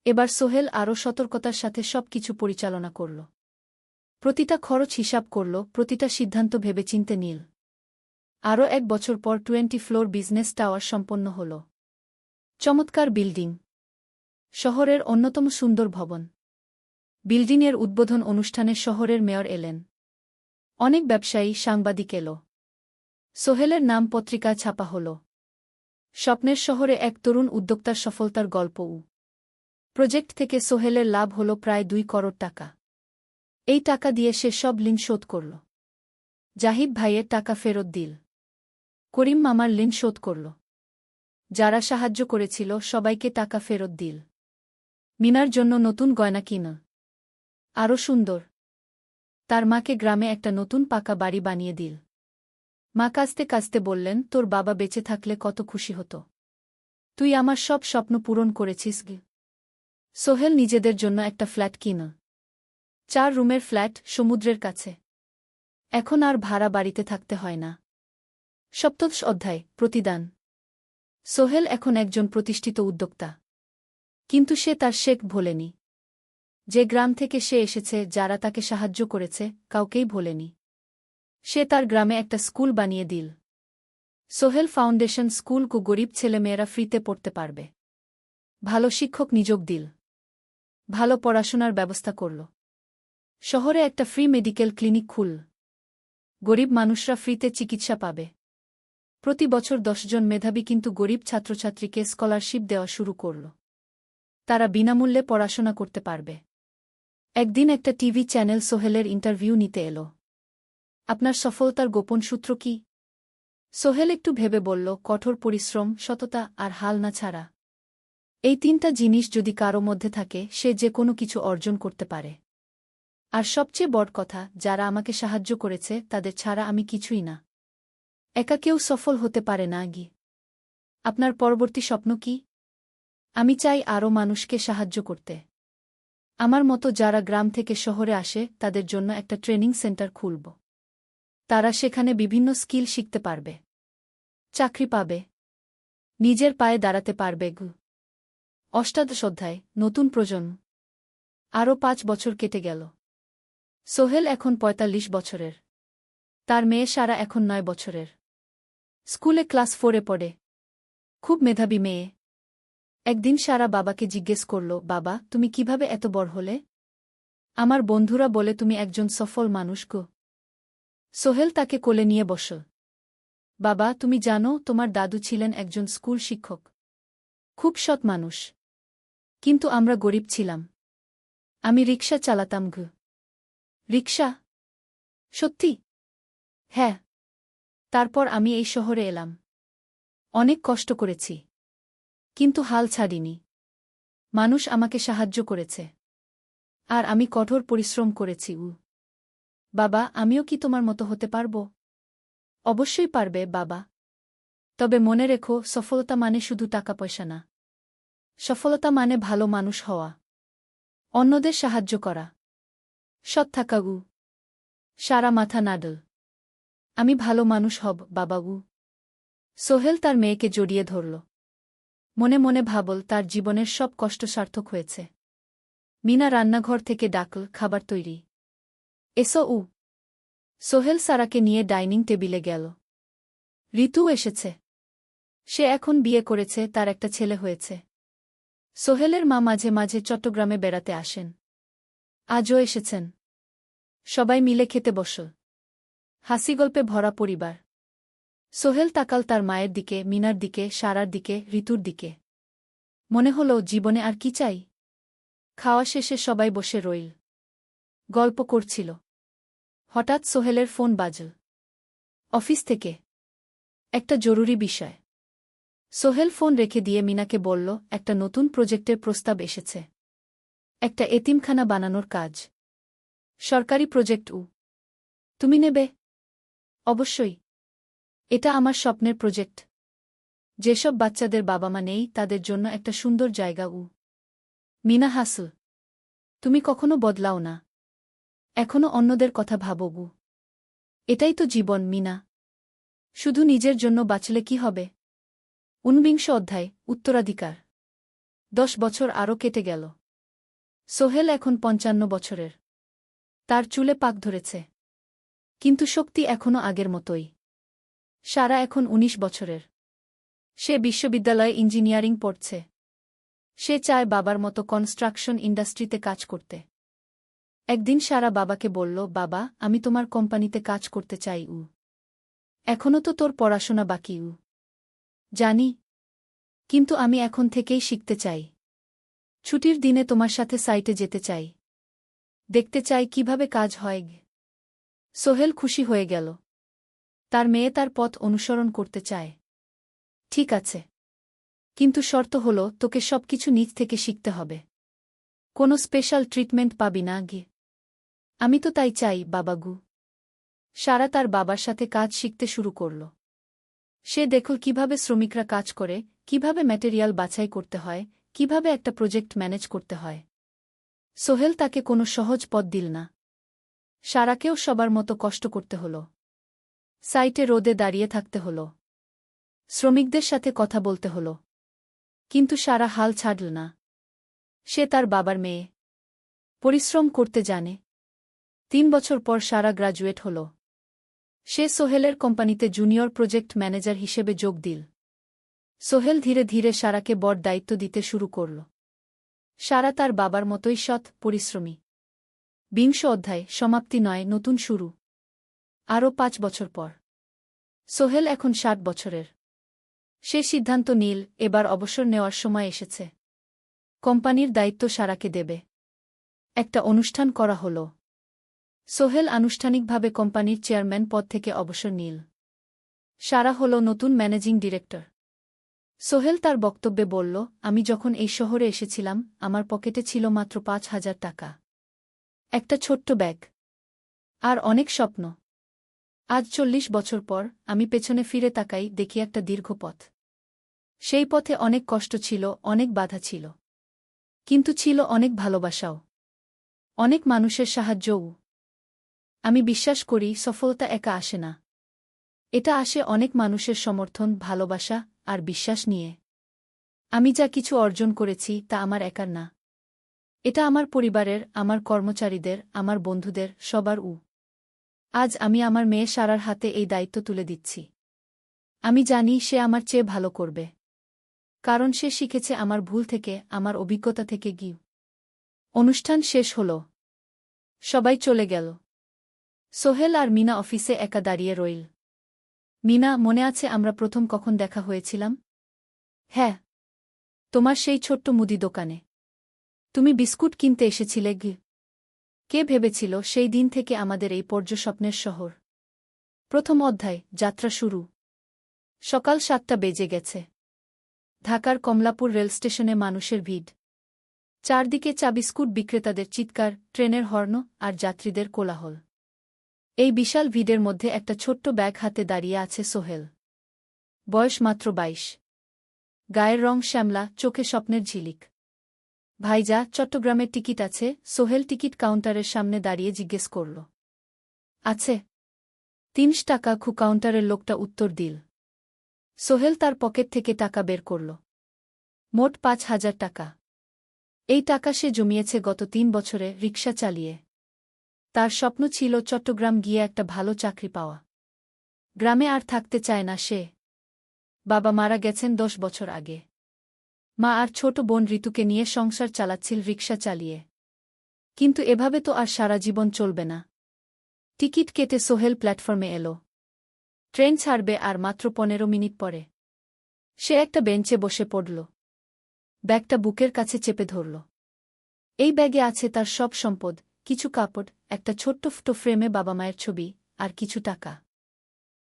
এবার সোহেল আরও সতর্কতার সাথে সবকিছু পরিচালনা করল। প্রতিটা খরচ হিসাব করল, প্রতিটা সিদ্ধান্ত ভেবেচিন্তে নিল। আরও 1 বছর পর 20 ফ্লোর বিজনেস টাওয়ার সম্পন্ন হল। চমৎকার বিল্ডিং, শহরের অন্যতম সুন্দর ভবন। বিল্ডিংয়ের উদ্বোধন অনুষ্ঠানে শহরের মেয়র এলেন। অনেক ব্যবসায়ী, সাংবাদিক এলো। সোহেলের নাম পত্রিকায় ছাপা হল। স্বপ্নের শহরে এক তরুণ উদ্যোক্তার সফলতার গল্পও। প্রজেক্ট থেকে সোহেলের লাভ হল প্রায় 2 করোড় টাকা। এই টাকা দিয়ে সে সব ঋণ শোধ করল। জাহিদ ভাইয়ের টাকা ফেরত দিল। করিম মামার ঋণ শোধ করল। যারা সাহায্য করেছিল সবাইকে টাকা ফেরত দিল। মিনার জন্য নতুন গয়না কিনল, আরও সুন্দর। তার মাকে গ্রামে একটা নতুন পাকা বাড়ি বানিয়ে দিল। মা কাঁদতে কাঁদতে বললেন, তোর বাবা বেঁচে থাকলে কত খুশি হতো। তুই আমার সব স্বপ্ন পূরণ করেছিস। সোহেল নিজেদের জন্য একটা ফ্ল্যাট কিনল। 4 রুমের ফ্ল্যাট, সমুদ্রের কাছে। এখন আর ভাড়া বাড়িতে থাকতে হয় না। 7ম অধ্যায়, প্রতিদান। সোহেল এখন একজন প্রতিষ্ঠিত উদ্যোক্তা। কিন্তু সে তার শেখ ভোলেনি। যে গ্রাম থেকে সে এসেছে, যারা তাকে সাহায্য করেছে, কাউকেই ভোলেনি। সে তার গ্রামে একটা স্কুল বানিয়ে দিল। সোহেল ফাউন্ডেশন স্কুল, গরিব ছেলেমেয়েরা ফ্রিতে পড়তে পারবে। ভালো শিক্ষক নিযোগ দিল। ভালো পড়াশোনার ব্যবস্থা করল। শহরে একটা ফ্রি মেডিকেল ক্লিনিক খুলল। গরিব মানুষরা ফ্রিতে চিকিৎসা পাবে। প্রতি বছর 10 জন মেধাবী কিন্তু গরিব ছাত্রছাত্রীকে স্কলারশিপ দেওয়া শুরু করল। তারা বিনামূল্যে পড়াশোনা করতে পারবে। একদিন একটা টিভি চ্যানেল সোহেলের ইন্টারভিউ নিতে এলো। আপনার সফলতার গোপন সূত্র কি? সোহেল একটু ভেবে বলল, কঠোর পরিশ্রম, সততা আর হাল না ছাড়া। এই 3টা জিনিস যদি কারো মধ্যে থাকে, সে যে কোনো কিছু অর্জন করতে পারে। আর সবচেয়ে বড় কথা, যারা আমাকে সাহায্য করেছে তাদের ছাড়া আমি কিছুই না। একা কেউ সফল হতে পারে না। আপনার পরবর্তী স্বপ্ন কি? আমি চাই আরও মানুষকে সাহায্য করতে। আমার মতো যারা গ্রাম থেকে শহরে আসে, তাদের জন্য একটা ট্রেনিং সেন্টার খুলব। তারা সেখানে বিভিন্ন স্কিল শিখতে পারবে, চাকরি পাবে, নিজের পায়ে দাঁড়াতে পারবে। 8ম অধ্যায়, নতুন প্রজন্ম। আরও 5 বছর কেটে গেল। সোহেল এখন 45 বছরের। তার মেয়ে সারা এখন 9 বছরের। স্কুলে ক্লাস 4-এ পড়ে। খুব মেধাবী মেয়ে। একদিন সারা বাবাকে জিজ্ঞেস করল, বাবা, তুমি কিভাবে এত বড় হলে? আমার বন্ধুরা বলে তুমি একজন সফল মানুষ গো। সোহেল তাকে কোলে নিয়ে বসল। বাবা, তুমি জানো, তোমার দাদু ছিলেন একজন স্কুল শিক্ষক। খুব সৎ মানুষ। কিন্তু আমরা গরিব ছিলাম। আমি রিকশা চালাতাম। রিকশা? সত্যি? হ্যাঁ। তারপর আমি এই শহরে এলাম। অনেক কষ্ট করেছি, কিন্তু হাল ছাড়িনি। মানুষ আমাকে সাহায্য করেছে, আর আমি কঠোর পরিশ্রম করেছি। বাবা, আমিও কি তোমার মতো হতে পারব? অবশ্যই পারবে বাবা। তবে মনে রেখো, সফলতা মানে শুধু টাকা পয়সা না। সফলতা মানে ভালো মানুষ হওয়া, অন্যদের সাহায্য করা, সৎ থাকা। সারা মাথা নাডল। আমি ভালো মানুষ হব বাবা। সোহেল তার মেয়েকে জড়িয়ে ধরল। মনে মনে ভাবল, তার জীবনের সব কষ্ট সার্থক হয়েছে। মিনা রান্নাঘর থেকে ডাকল, খাবার তৈরি। এসো। সোহেল সারাকে নিয়ে ডাইনিং টেবিলে গেল। ঋতু এসেছে। সে এখন বিয়ে করেছে, তার একটা ছেলে হয়েছে। সোহেলের মা মাঝে মাঝে চট্টগ্রামে বেড়াতে আসেন। আজও এসেছেন। সবাই মিলে খেতে বসল। হাসিগল্পে ভরা পরিবার। সোহেল তাকাল তার মায়ের দিকে, মিনার দিকে, সারার দিকে, ঋতুর দিকে। মনে হল, জীবনে আর কি চাই? খাওয়া শেষে সবাই বসে রইল, গল্প করছিল। হঠাৎ সোহেলের ফোন বাজল। অফিস থেকে একটা জরুরি বিষয়। সোহেল ফোন রেখে দিয়ে মিনাকে বলল, একটা নতুন প্রজেক্টের প্রস্তাব এসেছে। একটা এতিমখানা বানানোর কাজ। সরকারি প্রজেক্ট। তুমি নেবে? অবশ্যই। এটা আমার স্বপ্নের প্রজেক্ট। যেসব বাচ্চাদের বাবা মা নেই, তাদের জন্য একটা সুন্দর জায়গা। মিনা হাসল। তুমি কখনো বদলাও না। এখনো অন্যদের কথা ভাবো গু। এটাই তো জীবন, মিনা। শুধু নিজের জন্য বাঁচলে কি হবে? ১৯ অধ্যায়, উত্তরাধিকার। ১০ বছর আরও কেটে গেল। সোহেল এখন ৫৫ বছরের। তার চুলে পাক ধরেছে। কিন্তু শক্তি এখনও আগের মতোই। সারা এখন ১৯ বছরের। সে বিশ্ববিদ্যালয়ে ইঞ্জিনিয়ারিং পড়ছে। সে চায় বাবার মতো কনস্ট্রাকশন ইন্ডাস্ট্রিতে কাজ করতে। একদিন সারা বাবাকে বলল, বাবা, আমি তোমার কোম্পানিতে কাজ করতে চাই। এখনও তো তোর পড়াশোনা বাকি। জানি, কিন্তু আমি এখন থেকেই শিখতে চাই। ছুটির দিনে তোমার সাথে সাইটে যেতে চাই। দেখতে চাই কিভাবে কাজ হয়। সোহেল খুশি হয়ে গেল। তার মেয়ে তার পথ অনুসরণ করতে চায়। ঠিক আছে, কিন্তু শর্ত হল তোকে সবকিছু নিজ থেকে শিখতে হবে। কোনো স্পেশাল ট্রিটমেন্ট পাবি না গে। আমি তো তাই চাই, বাবাগু। সারা তার বাবার সাথে কাজ শিখতে শুরু করল। সে দেখল কিভাবে শ্রমিকরা কাজ করে, কিভাবে ম্যাটেরিয়াল বাছাই করতে হয়, কিভাবে একটা প্রজেক্ট ম্যানেজ করতে হয়। সোহেল তাকে কোনো সহজ পথ দিল না। সারাকেও সবার মতো কষ্ট করতে হল। সাইটে রোদে দাঁড়িয়ে থাকতে হল। শ্রমিকদের সাথে কথা বলতে হল। কিন্তু সারা হাল ছাড়ল না। সে তার বাবার মেয়ে। পরিশ্রম করতে জানে। ৩ বছর পর সারা গ্রাজুয়েট হল। সে সোহেলের কোম্পানিতে জুনিয়র প্রজেক্ট ম্যানেজার হিসেবে যোগ দিল। সোহেল ধীরে ধীরে সারাকে বড় দায়িত্ব দিতে শুরু করল। সারা তার বাবার মতোই সৎ, পরিশ্রমী। ২০ অধ্যায়, সমাপ্তি নয়, নতুন শুরু। আরও ৫ বছর পর। সোহেল এখন ৬০ বছরের। সে সিদ্ধান্ত নিল, এবার অবসর নেওয়ার সময় এসেছে। কোম্পানির দায়িত্ব সারাকে দেবে। একটা অনুষ্ঠান করা হল। সোহেল আনুষ্ঠানিকভাবে কোম্পানির চেয়ারম্যান পদ থেকে অবসর নিল। সারা হল নতুন ম্যানেজিং ডিরেক্টর। সোহেল তার বক্তব্যে বলল, আমি যখন এই শহরে এসেছিলাম আমার পকেটে ছিল মাত্র ৫,০০০ টাকা। একটা ছোট্ট ব্যাগ। আর অনেক স্বপ্ন। আজ ৪০ বছর পর আমি পেছনে ফিরে তাকাই, দেখি একটা দীর্ঘ পথ। সেই পথে অনেক কষ্ট ছিল, অনেক বাধা ছিল। কিন্তু ছিল অনেক ভালোবাসাও। অনেক মানুষের সাহায্যও। আমি বিশ্বাস করি সফলতা একা আসে না। এটা আসে অনেক মানুষের সমর্থন, ভালোবাসা আর বিশ্বাস নিয়ে। আমি যা কিছু অর্জন করেছি তা আমার একার না। এটা আমার পরিবারের, আমার কর্মচারীদের, আমার বন্ধুদের, সবার। আজ আমি আমার মেয়ে সারার হাতে এই দায়িত্ব তুলে দিচ্ছি। আমি জানি সে আমার চেয়ে ভালো করবে। কারণ সে শিখেছে আমার ভুল থেকে, আমার অভিজ্ঞতা থেকে। অনুষ্ঠান শেষ হল। সবাই চলে গেল। সোহেল আর মিনা অফিসে একা দাঁড়িয়ে রইল। মিনা, মনে আছে আমরা প্রথম কখন দেখা হয়েছিলাম? হ্যাঁ, তোমার সেই ছোট্ট মুদি দোকানে। তুমি বিস্কুট কিনতে এসেছিলে। কে ভেবেছিল সেই দিন থেকে আমাদের এই পর্যস্বপ্নের শহর। প্রথম অধ্যায়, যাত্রা শুরু। সকাল ৭টা বেজে গেছে। ঢাকার কমলাপুর রেলস্টেশনে মানুষের ভিড়। চারদিকে চা বিস্কুট বিক্রেতাদের চিৎকার, ট্রেনের হর্ন আর যাত্রীদের কোলাহল। এই বিশাল ভিড়ের মধ্যে একটা ছোট্ট ব্যাগ হাতে দাঁড়িয়ে আছে সোহেল। বয়স মাত্র ২২। গায়ের রং শ্যামলা, চোখে স্বপ্নের ঝিলিক। ভাইজা, চট্টগ্রামের টিকিট আছে? সোহেল টিকিট কাউন্টারের সামনে দাঁড়িয়ে জিজ্ঞেস করল। আছে। ৩০ টাকা। কাউন্টারের লোকটা উত্তর দিল। সোহেল তার পকেট থেকে টাকা বের করল। মোট ৫,০০০ টাকা। এই টাকা সে জমিয়েছে গত ৩ বছরে রিকশা চালিয়ে। তার স্বপ্ন ছিল চট্টগ্রাম গিয়ে একটা ভালো চাকরি পাওয়া। গ্রামে আর থাকতে চায় না সে। বাবা মারা গেছেন ১০ বছর আগে। মা আর ছোট বোন ঋতুকে নিয়ে সংসার চালাচ্ছিল রিকশা চালিয়ে। কিন্তু এভাবে তো আর সারা জীবন চলবে না। টিকিট কেটে সোহেল প্ল্যাটফর্মে এল। ট্রেন ছাড়বে আর মাত্র ১৫ মিনিট পরে। সে একটা বেঞ্চে বসে পড়ল। ব্যাগটা বুকের কাছে চেপে ধরল। এই ব্যাগে আছে তার সব সম্পদ, কিছু কাপড়, একটা ছোট্ট ফটো ফ্রেমে বাবা মায়ের ছবি, আর কিছু টাকা।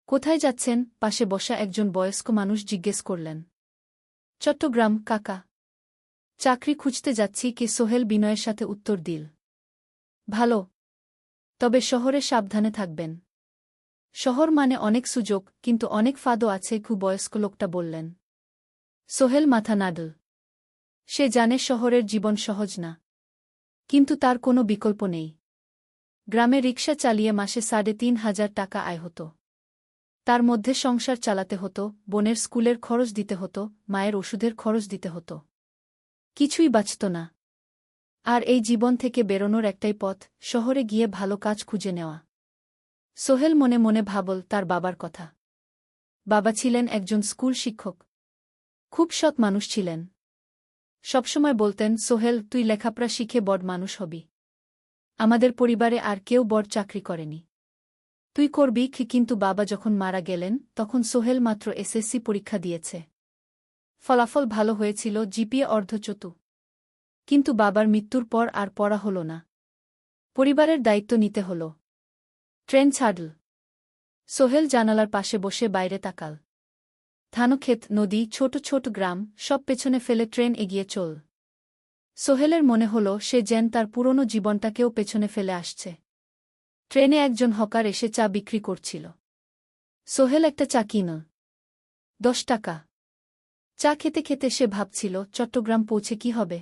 কোথায় যাচ্ছেন? পাশে বসা একজন বয়স্ক মানুষ জিজ্ঞেস করলেন। চট্টগ্রাম কাকা। চাকরি খুঁজতে যাচ্ছি। কে? সোহেল বিনয়ের সাথে উত্তর দিল। ভালো। তবে শহরে সাবধানে থাকবেন। শহর মানে অনেক সুযোগ, কিন্তু অনেক ফাঁদও আছে। বয়স্ক লোকটা বললেন। সোহেল মাথা নাড়ল। সে জানে শহরের জীবন সহজ না। কিন্তু তার কোনো বিকল্প নেই। গ্রামে রিকশা চালিয়ে মাসে ৩,৫০০ টাকা আয় হতো। তার মধ্যে সংসার চালাতে হতো, বোনের স্কুলের খরচ দিতে হতো, মায়ের ওষুধের খরচ দিতে হতো। কিছুই বাঁচত না। আর এই জীবন থেকে বেরোনোর একটাই পথ, শহরে গিয়ে ভালো কাজ খুঁজে নেওয়া। সোহেল মনে মনে ভাবল তার বাবার কথা। বাবা ছিলেন একজন স্কুল শিক্ষক। খুব সৎ মানুষ ছিলেন। সবসময় বলতেন, সোহেল, তুই লেখাপড়া শিখে বড় মানুষ হবি। আমাদের পরিবারে আর কেউ বড় চাকরি করেনি। তুই করবি কি? কিন্তু বাবা যখন মারা গেলেন তখন সোহেল মাত্র এসএসসি পরীক্ষা দিয়েছে। ফলাফল ভালো হয়েছিল, জিপিএ অর্ধচতু। কিন্তু বাবার মৃত্যুর পর আর পড়া হল না। পরিবারের দায়িত্ব নিতে হল। ট্রেন ছাড়ল। সোহেল জানালার পাশে বসে বাইরে তাকাল। ধানক্ষেত, নদী, ছোট ছোট গ্রাম, সব পেছনে ফেলে ট্রেন এগিয়ে চল। সোহেলের মনে হল সে যেন তার পুরনো জীবনটাকেও পেছনে ফেলে আসছে। ট্রেনে একজন হকার এসে চা বিক্রি করছিল। সোহেল একটা চা কিনল। 10 টাকা। চা খেতে খেতে সে ভাবছিল, চট্টগ্রাম পৌঁছে কি হবে?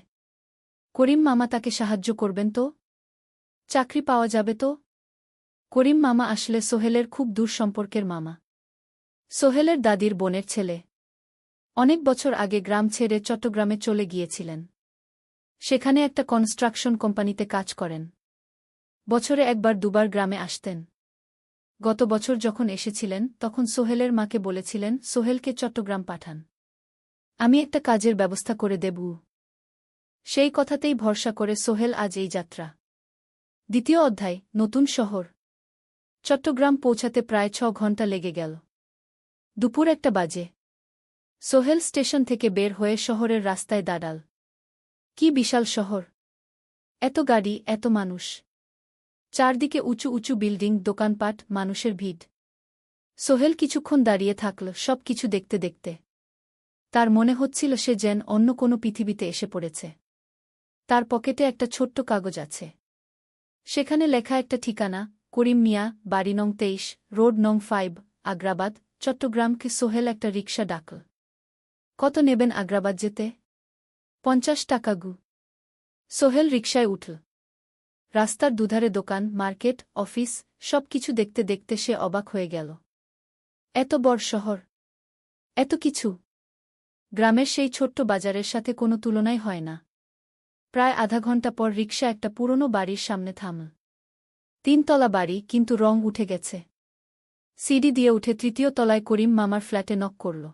করিম মামা তাকে সাহায্য করবেন তো? চাকরি পাওয়া যাবে তো? করিম মামা আসলে সোহেলের খুব দূর সম্পর্কের মামা। সোহেলের দাদির বোনের ছেলে। অনেক বছর আগে গ্রাম ছেড়ে চট্টগ্রামে চলে গিয়েছিলেন। সেখানে একটা কনস্ট্রাকশন কোম্পানিতে কাজ করেন। বছরে একবার দুবার গ্রামে আসতেন। গত বছর যখন এসেছিলেন তখন সোহেলের মাকে বলেছিলেন সোহেলকে চট্টগ্রাম পাঠান। আমি একটা কাজের ব্যবস্থা করে দেব। সেই কথাতেই ভরসা করে সোহেল আজ এই যাত্রা। দ্বিতীয় অধ্যায়, নতুন শহর। চট্টগ্রাম পৌঁছাতে প্রায় 6 ঘণ্টা লেগে গেল। দুপুর 1টা বাজে। সোহেল স্টেশন থেকে বের হয়ে শহরের রাস্তায় দাঁড়াল। কি বিশাল শহর! এত গাড়ি, এত মানুষ। চারদিকে উঁচু উঁচু বিল্ডিং, দোকানপাট, মানুষের ভিড়। সোহেল কিছুক্ষণ দাঁড়িয়ে থাকল সব কিছু দেখতে দেখতে। তার মনে হচ্ছিল সে যেন অন্য কোনো পৃথিবীতে এসে পড়েছে। তার পকেটে একটা ছোট্ট কাগজ আছে। সেখানে লেখা একটা ঠিকানা, করিম মিয়া, বাড়ি নং 23, রোড নং 5, আগ্রাবাদ, চট্টগ্রামকে। সোহেল একটা রিকশা ডাকল। কত নেবেন আগ্রাবাদ যেতে? 50 টাকা গু। সোহেল রিকশায় উঠল। রাস্তার দুধারে দোকান, মার্কেট, অফিস, সব কিছু দেখতে দেখতে সে অবাক হয়ে গেল। এত বড় শহর, এত কিছু! গ্রামের সেই ছোট্ট বাজারের সাথে কোনো তুলনাই হয় না। প্রায় আধা ঘণ্টা পর রিকশা একটা পুরনো বাড়ির সামনে থামল। 3 তলা বাড়ি, কিন্তু রং উঠে গেছে। সিঁড়ি দিয়ে উঠে 3য় তলায় করিম মামার ফ্ল্যাটে নক করল।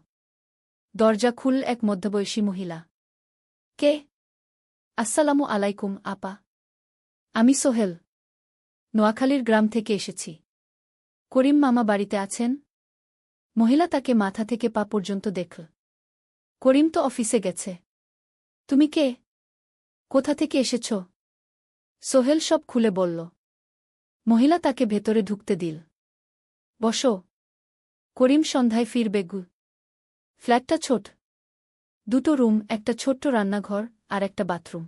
দরজা খুলল এক মধ্যবয়সী মহিলা। কে? আসসালামু আলাইকুম আপা। আমি সোহেল। নোয়াখালীর গ্রাম থেকে এসেছি। করিম মামা বাড়িতে আছেন? মহিলা তাকে মাথা থেকে পা পর্যন্ত দেখল। করিম তো অফিসে গেছে। তুমি কে? কোথা থেকে এসেছ? সোহেল সব খুলে বলল। মহিলা তাকে ভেতরে ঢুকতে দিল। বসো। করিম সন্ধ্যায় ফিরবে গু। ফ্ল্যাটটা ছোট। 2টো রুম, একটা ছোট্ট রান্নাঘর আর একটা বাথরুম।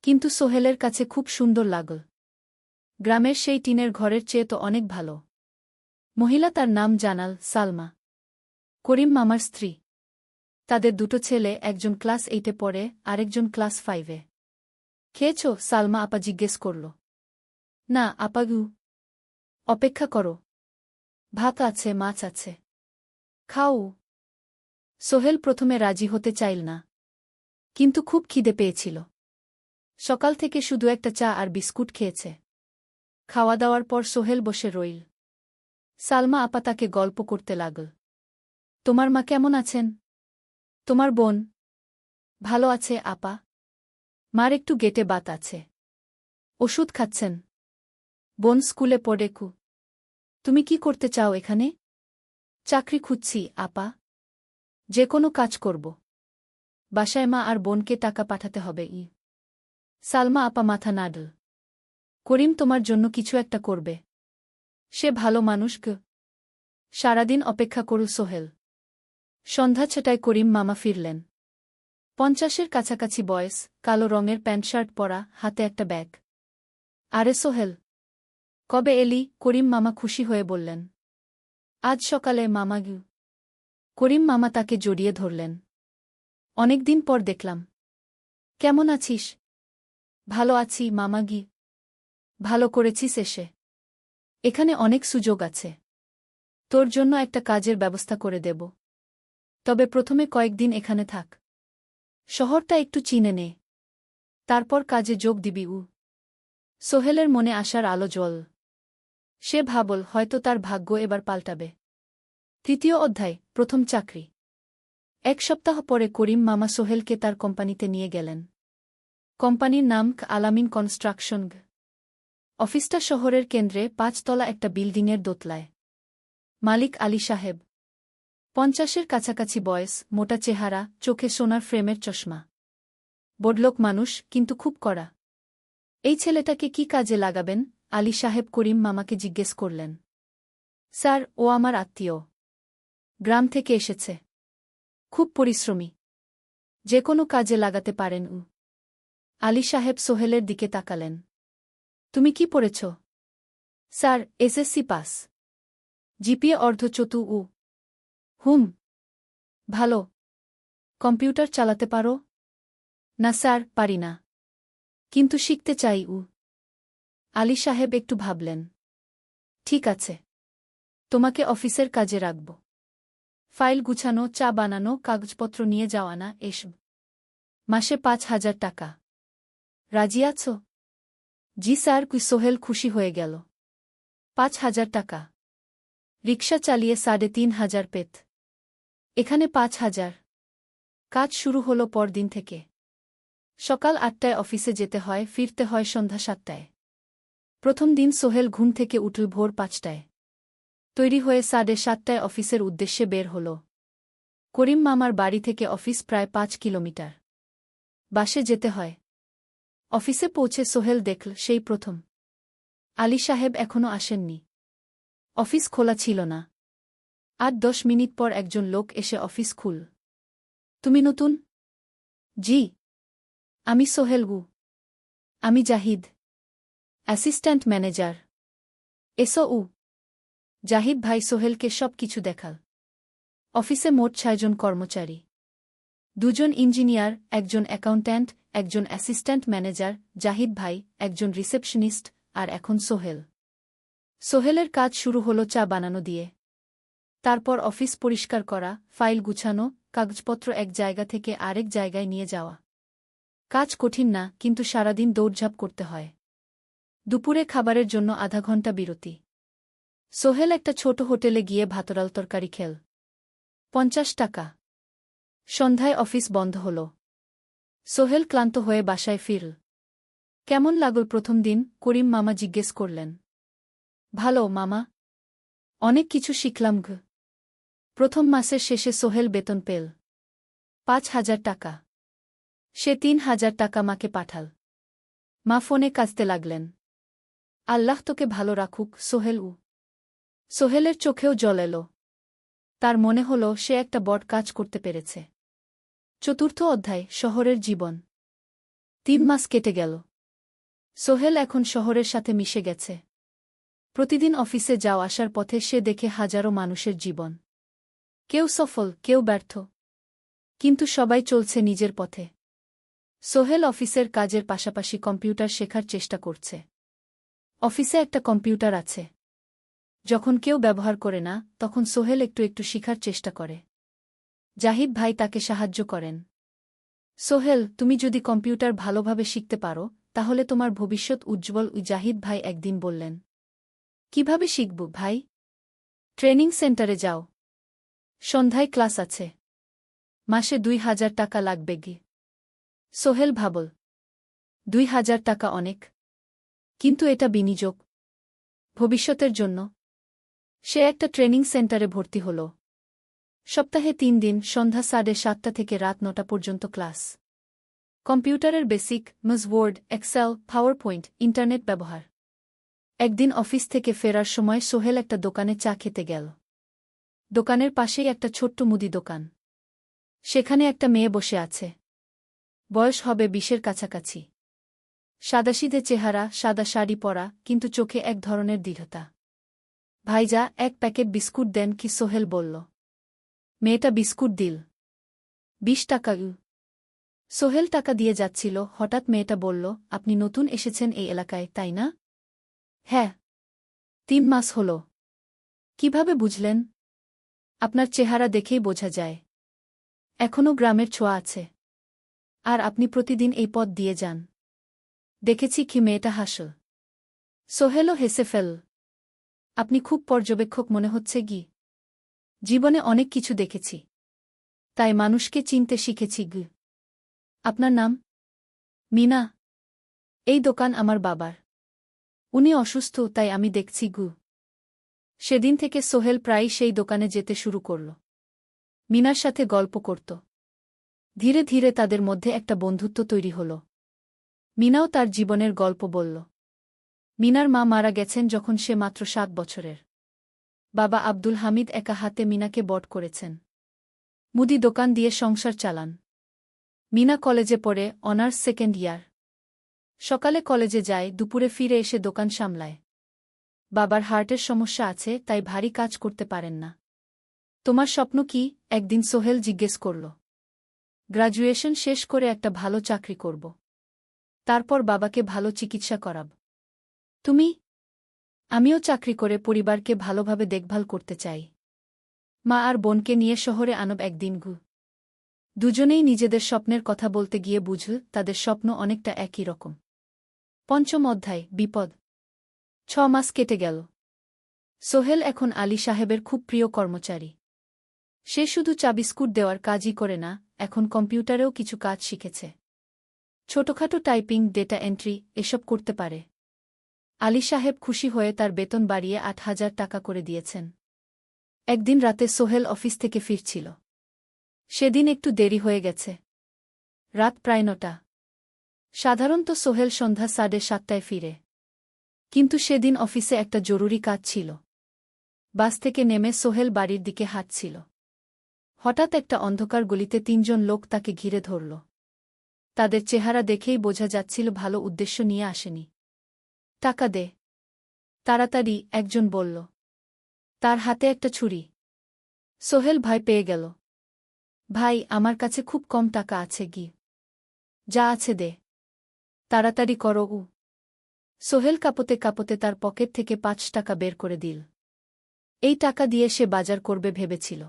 কিন্তু সোহেলের কাছে খুব সুন্দর লাগল। গ্রামের সেই টিনের ঘরের চেয়ে তো অনেক ভালো। মহিলা তার নাম জানাল, সালমা। করিম মামার স্ত্রী। তাদের 2টো ছেলে, একজন ক্লাস 8-এ পড়ে, আরেকজন ক্লাস 5-এ। খেয়েছ? সালমা আপা জিজ্ঞেস করল। না আপা গু। অপেক্ষা করো। ভাত আছে, মাছ আছে। খাও। সোহেল প্রথমে রাজি হতে চাইল না। কিন্তু খুব খিদে পেয়েছিল। সকাল থেকে শুধু একটা চা আর বিস্কুট খেয়েছে। খাওয়া দাওয়ার পর সোহেল বসে রইল। সালমা আপা তাকে গল্প করতে লাগল। তোমার মা কেমন আছেন? তোমার বোন? ভালো আছে আপা। মার একটু গেটে বাত আছে। ওষুধ খাচ্ছেন। বোন স্কুলে পড়ে কু। তুমি কি করতে চাও এখানে? চাকরি খুঁজছি আপা। যে কোনো কাজ করব। বাসায় মা আর বোনকে টাকা পাঠাতে হবে। সালমা আপা মাথা নাড়ল। করিম তোমার জন্য কিছু একটা করবে। সে ভালো মানুষ গ। সারাদিন অপেক্ষা করু সোহেল। সন্ধ্যা 6টায় করিম মামা ফিরলেন। 50-এর কাছাকাছি বয়স, কালো রঙের প্যান্ট শার্ট পরা, হাতে একটা ব্যাগ। আরে সোহেল, কবে এলি? করিম মামা খুশি হয়ে বললেন। আজ সকালে মামা গু। করিম মামা তাকে জড়িয়ে ধরলেন। অনেকদিন পর দেখলাম। কেমন আছিস? ভালো আছি মামা গি। ভালো করেছিস এসে। এখানে অনেক সুযোগ আছে। তোর জন্য একটা কাজের ব্যবস্থা করে দেব। তবে প্রথমে কয়েকদিন এখানে থাক। শহরটা একটু চিনে নে। তারপর কাজে যোগ দিবি। সোহেলের মনে আসার আলো জ্বল। সে ভাবল হয়তো তার ভাগ্য এবার পাল্টাবে। তৃতীয় অধ্যায়, প্রথম চাকরি। এক সপ্তাহ পরে করিম মামা সোহেলকে তার কোম্পানিতে নিয়ে গেলেন। কোম্পানির নাম আলামিন কনস্ট্রাকশন। অফিসটা শহরের কেন্দ্রে ৫ তলা একটা বিল্ডিংয়ের দোতলায়। মালিক আলী সাহেব। ৫০-এর কাছাকাছি বয়স, মোটা চেহারা, চোখে সোনার ফ্রেমের চশমা। বড়লোক মানুষ, কিন্তু খুব কড়া। এই ছেলেটাকে কি কাজে লাগাবেন? আলী সাহেব করিম মামাকে জিজ্ঞেস করলেন। স্যার, ও আমার আত্মীয়। গ্রাম থেকে এসেছে। খুব পরিশ্রমী। যে কোনো কাজে লাগাতে পারেন। আলী সাহেব সোহেলের দিকে তাকালেন। তুমি কি পড়েছ? Sir, SSC pass. জিপিএ অর্ধচতু। হুম। ভালো। কম্পিউটার চালাতে পারো? না স্যার, পারি না। কিন্তু শিখতে চাই। আলী সাহেব একটু ভাবলেন। ঠিক আছে। তোমাকে অফিসের কাজে রাখব। ফাইল গুছানো, চা বানানো, কাগজপত্র নিয়ে যাওয়া, না এসব। মাসে ৫,০০০ টাকা। রাজি আছো? জি স্যার। সোহেল খুশি হয়ে গেল। ৫,০০০ টাকা। রিকশা চালিয়ে ৩,৫০০ পেত। এখানে ৫,০০০। কাজ শুরু হল পরদিন থেকে। সকাল ৮টায় অফিসে যেতে হয়, ফিরতে হয় সন্ধ্যা ৭টায়। প্রথম দিন সোহেল ঘুম থেকে উঠল ভোর ৫টায়। তৈরি হয়ে ৭:৩০টায় অফিসের উদ্দেশ্যে বের হল। করিম মামার বাড়ি থেকে অফিস প্রায় ৫ কিলোমিটার। বাসে যেতে হয়। অফিসে পৌঁছে সোহেল দেখল সেই প্রথম আলী সাহেব এখনও আসেননি। অফিস খোলা ছিল না। ৮-১০ মিনিট পর একজন লোক এসে অফিস খুল। তুমি নতুন? জি। আমি সোহেল। আমি জাহিদ, অ্যাসিস্ট্যান্ট ম্যানেজার। এসো। জাহিদ ভাই সোহেলকে সব কিছু দেখাল। অফিসে মোট ৬ জন কর্মচারী। ২ জন ইঞ্জিনিয়ার, একজন অ্যাকাউন্ট্যান্ট, একজন অ্যাসিস্ট্যান্ট ম্যানেজার, জাহিদ ভাই, একজন রিসেপশনিস্ট, আর এখন সোহেল। সোহেলের কাজ শুরু হল চা বানানো দিয়ে। তারপর অফিস পরিষ্কার করা, ফাইল গুছানো, কাগজপত্র এক জায়গা থেকে আরেক জায়গায় নিয়ে যাওয়া। কাজ কঠিন না, কিন্তু সারাদিন দৌড়ঝাঁপ করতে হয়। দুপুরে খাবারের জন্য আধা ঘণ্টা বিরতি। সোহেল একটা ছোট হোটেলে গিয়ে ভাতডাল তরকারি খেল। ৫০ টাকা। সন্ধ্যায় অফিস বন্ধ হল। সোহেল ক্লান্ত হয়ে বাসায় ফিরল। কেমন লাগল প্রথম দিন? করিম মামা জিজ্ঞেস করলেন। ভালো মামা। অনেক কিছু শিখলাম। প্রথম মাসের শেষে সোহেল বেতন পেল ৫,০০০ টাকা। সে ৩,০০০ টাকা মাকে পাঠাল। মা ফোনে কাঁদতে লাগলেন। আল্লাহ তোকে ভালো রাখুক সোহেল। সোহেলের চোখেও জল এল। তার মনে হল সে একটা বড় কাজ করতে পেরেছে। চতুর্থ অধ্যায়, শহরের জীবন। ৩ মাস কেটে গেল। সোহেল এখন শহরের সাথে মিশে গেছে। প্রতিদিন অফিসে যাওয়া আসার পথে সে দেখে হাজারো মানুষের জীবন। কেউ সফল, কেউ ব্যর্থ। কিন্তু সবাই চলছে নিজের পথে। সোহেল অফিসের কাজের পাশাপাশি কম্পিউটার শেখার চেষ্টা করছে। অফিসে একটা কম্পিউটার আছে। যখন কেউ ব্যবহার করে না, তখন সোহেল একটু একটু শিখার চেষ্টা করে। জাহিদ ভাই তাকে সাহায্য করেন। সোহেল, তুমি যদি কম্পিউটার ভালোভাবে শিখতে পারো, তাহলে তোমার ভবিষ্যৎ উজ্জ্বল। জাহিদ ভাই একদিন বললেন। কিভাবে শিখব ভাই? ট্রেনিং সেন্টারে যাও। সন্ধ্যায় ক্লাস আছে। মাসে ২,০০০ টাকা লাগবে। সোহেল ভাবল, ২,০০০ টাকা অনেক। কিন্তু এটা বিনিয়োগ। ভবিষ্যতের জন্য। সে একটা ট্রেনিং সেন্টারে ভর্তি হল। সপ্তাহে ৩ দিন, সন্ধ্যা ৭:৩০ থেকে রাত ৯টা পর্যন্ত ক্লাস। কম্পিউটারের basic, word, excel, powerpoint, internet ব্যবহার। একদিন অফিস থেকে ফেরার সময় সোহেল একটা দোকানে চা খেতে গেল। দোকানের পাশেই একটা ছোট্ট মুদি দোকান। সেখানে একটা মেয়ে বসে আছে। বয়স হবে ২০-এর কাছাকাছি। সাদাসিধে চেহারা, সাদা শাড়ি পরা, কিন্তু চোখে এক ধরনের দৃঢ়তা। ভাইজা, এক প্যাকেট বিস্কুট দেন কি? সোহেল বলল। মেয়েটা বিস্কুট দিল। ২০ টাকা। সোহেল টাকা দিয়ে যাচ্ছিল, হঠাৎ মেয়েটা বলল, আপনি নতুন এসেছেন এই এলাকায়, তাই না? হ্যাঁ, 3 মাস হল। কিভাবে বুঝলেন? আপনার চেহারা দেখেই বোঝা যায়। এখনও গ্রামের ছোঁয়া আছে। আর আপনি প্রতিদিন এই পথ দিয়ে যান। দেখেছি কি মেয়েটা হাসল। সোহেলও হেসে ফেল। আপনি খুব পর্যবেক্ষক মনে হচ্ছে গি। জীবনে অনেক কিছু দেখেছি। তাই মানুষকে চিনতে শিখেছি গি। আপনার নাম? মিনা। এই দোকান আমার বাবার। উনি অসুস্থ, তাই আমি দেখছি গু। সেদিন থেকে সোহেল প্রায়ই সেই দোকানে যেতে শুরু করল। মিনার সাথে গল্প করত। ধীরে ধীরে তাদের মধ্যে একটা বন্ধুত্ব তৈরি হল। মিনাও তার জীবনের গল্প বলল। মিনার মা মারা গেছেন যখন সে মাত্র 7 বছরের। বাবা আব্দুল হামিদ একা হাতে মিনাকে বড় করেছেন। মুদি দোকান দিয়ে সংসার চালান। মিনা কলেজে পড়ে, অনার্স 2nd ইয়ার। সকালে কলেজে যায়, দুপুরে ফিরে এসে দোকান সামলায়। বাবার হার্টের সমস্যা আছে, তাই ভারী কাজ করতে পারেন না। তোমার স্বপ্ন কি? একদিন সোহেল জিজ্ঞেস করল। গ্র্যাজুয়েশন শেষ করে একটা ভালো চাকরি করব। তারপর বাবাকে ভালো চিকিৎসা করাব। তুমি? আমিও চাকরি করে পরিবারকে ভালোভাবে দেখভাল করতে চাই। মা আর বোনকে নিয়ে শহরে আনব একদিন গু। দুজনেই নিজেদের স্বপ্নের কথা বলতে গিয়ে বুঝল তাদের স্বপ্ন অনেকটা একই রকম। 5ম অধ্যায়, বিপদ। 6 মাস কেটে গেল। সোহেল এখন আলী সাহেবের খুব প্রিয় কর্মচারী। সে শুধু চাবিস্কুট দেওয়ার কাজই করে না, এখন কম্পিউটারেও কিছু কাজ শিখেছে। ছোটখাটো টাইপিং, ডেটা এন্ট্রি এসব করতে পারে। আলী সাহেব খুশি হয়ে তার বেতন বাড়িয়ে 8,000 টাকা করে দিয়েছেন। একদিন রাতে সোহেল অফিস থেকে ফিরছিল। সেদিন একটু দেরি হয়ে গেছে। রাত প্রায় 9টা। সাধারণত সোহেল সন্ধ্যা 7:30টায় ফিরে। কিন্তু সেদিন অফিসে একটা জরুরি কাজ ছিল। বাস থেকে নেমে সোহেল বাড়ির দিকে হাঁটছিল। হঠাৎ একটা অন্ধকার গলিতে 3জন লোক তাকে ঘিরে ধরল। তাদের চেহারা দেখেই বোঝা যাচ্ছিল ভালো উদ্দেশ্য নিয়ে আসেনি। টাকা দে তাড়াতাড়ি, একজন বলল। তার হাতে একটা ছুরি। সোহেল ভয় পেয়ে গেল। ভাই, আমার কাছে খুব কম টাকা আছে গি। যা আছে দে। তাড়াতাড়ি করো। সোহেল কাঁপতে কাঁপতে তার পকেট থেকে 5 টাকা বের করে দিল। এই টাকা দিয়ে সে বাজার করবে ভেবেছিল।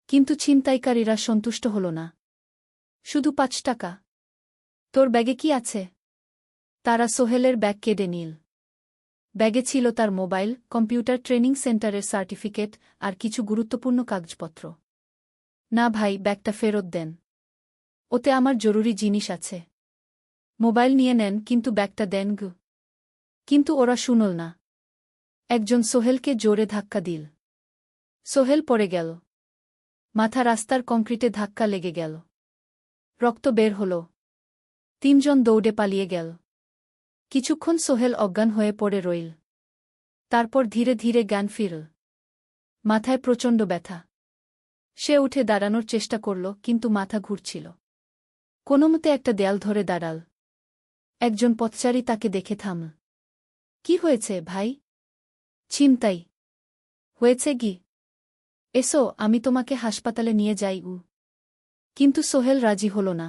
কিন্তু ছিনতাইকারীরা সন্তুষ্ট হল না। শুধু 5 টাকা? তোর ব্যাগে কি আছে? তারা সোহেলের ব্যাগ কেড়ে নিল। ব্যাগে ছিল তার মোবাইল, কম্পিউটার ট্রেনিং সেন্টারের সার্টিফিকেট আর কিছু গুরুত্বপূর্ণ কাগজপত্র। না ভাই, ব্যাগটা ফেরত দেন। ওতে আমার জরুরি জিনিস আছে। মোবাইল নিয়ে নেন, কিন্তু ব্যাগটা দেন গু। কিন্তু ওরা শুনল না। একজন সোহেলকে জোরে ধাক্কা দিল। সোহেল পড়ে গেল। মাথা রাস্তার কংক্রিটে ধাক্কা লেগে গেল। রক্ত বের হল। 3জন দৌড়ে পালিয়ে গেল। কিছুক্ষণ সোহেল অজ্ঞান হয়ে পড়ে রইল। তারপর ধীরে ধীরে জ্ঞান ফিরল। মাথায় প্রচণ্ড ব্যথা। সে উঠে দাঁড়ানোর চেষ্টা করল, কিন্তু মাথা ঘুরছিল। কোনোমতে একটা দেয়াল ধরে দাঁড়াল। একজন পথচারী তাকে দেখে থামল। কি হয়েছে ভাই? ছিনতাই হয়েছে গি। এসো, আমি তোমাকে হাসপাতালে নিয়ে যাই। কিন্তু সোহেল রাজি হল না।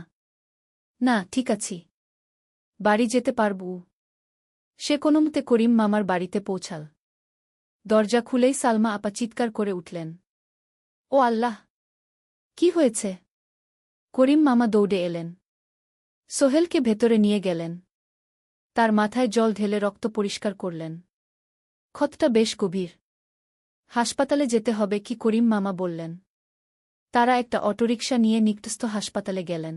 না, ঠিক আছি। বাড়ি যেতে পারব। সে কোনোমতে করিম মামার বাড়িতে পৌঁছাল। দরজা খুলেই সালমা আপা চিৎকার করে উঠলেন। ও আল্লাহ! কি হয়েছে? করিম মামা দৌড়ে এলেন। সোহেলকে ভেতরে নিয়ে গেলেন। তার মাথায় জল ঢেলে রক্ত পরিষ্কার করলেন। ক্ষতটা বেশ গভীর। হাসপাতালে যেতে হবে কি? করিম মামা বললেন। তারা একটা অটোরিকশা নিয়ে নিকটস্থ হাসপাতালে গেলেন।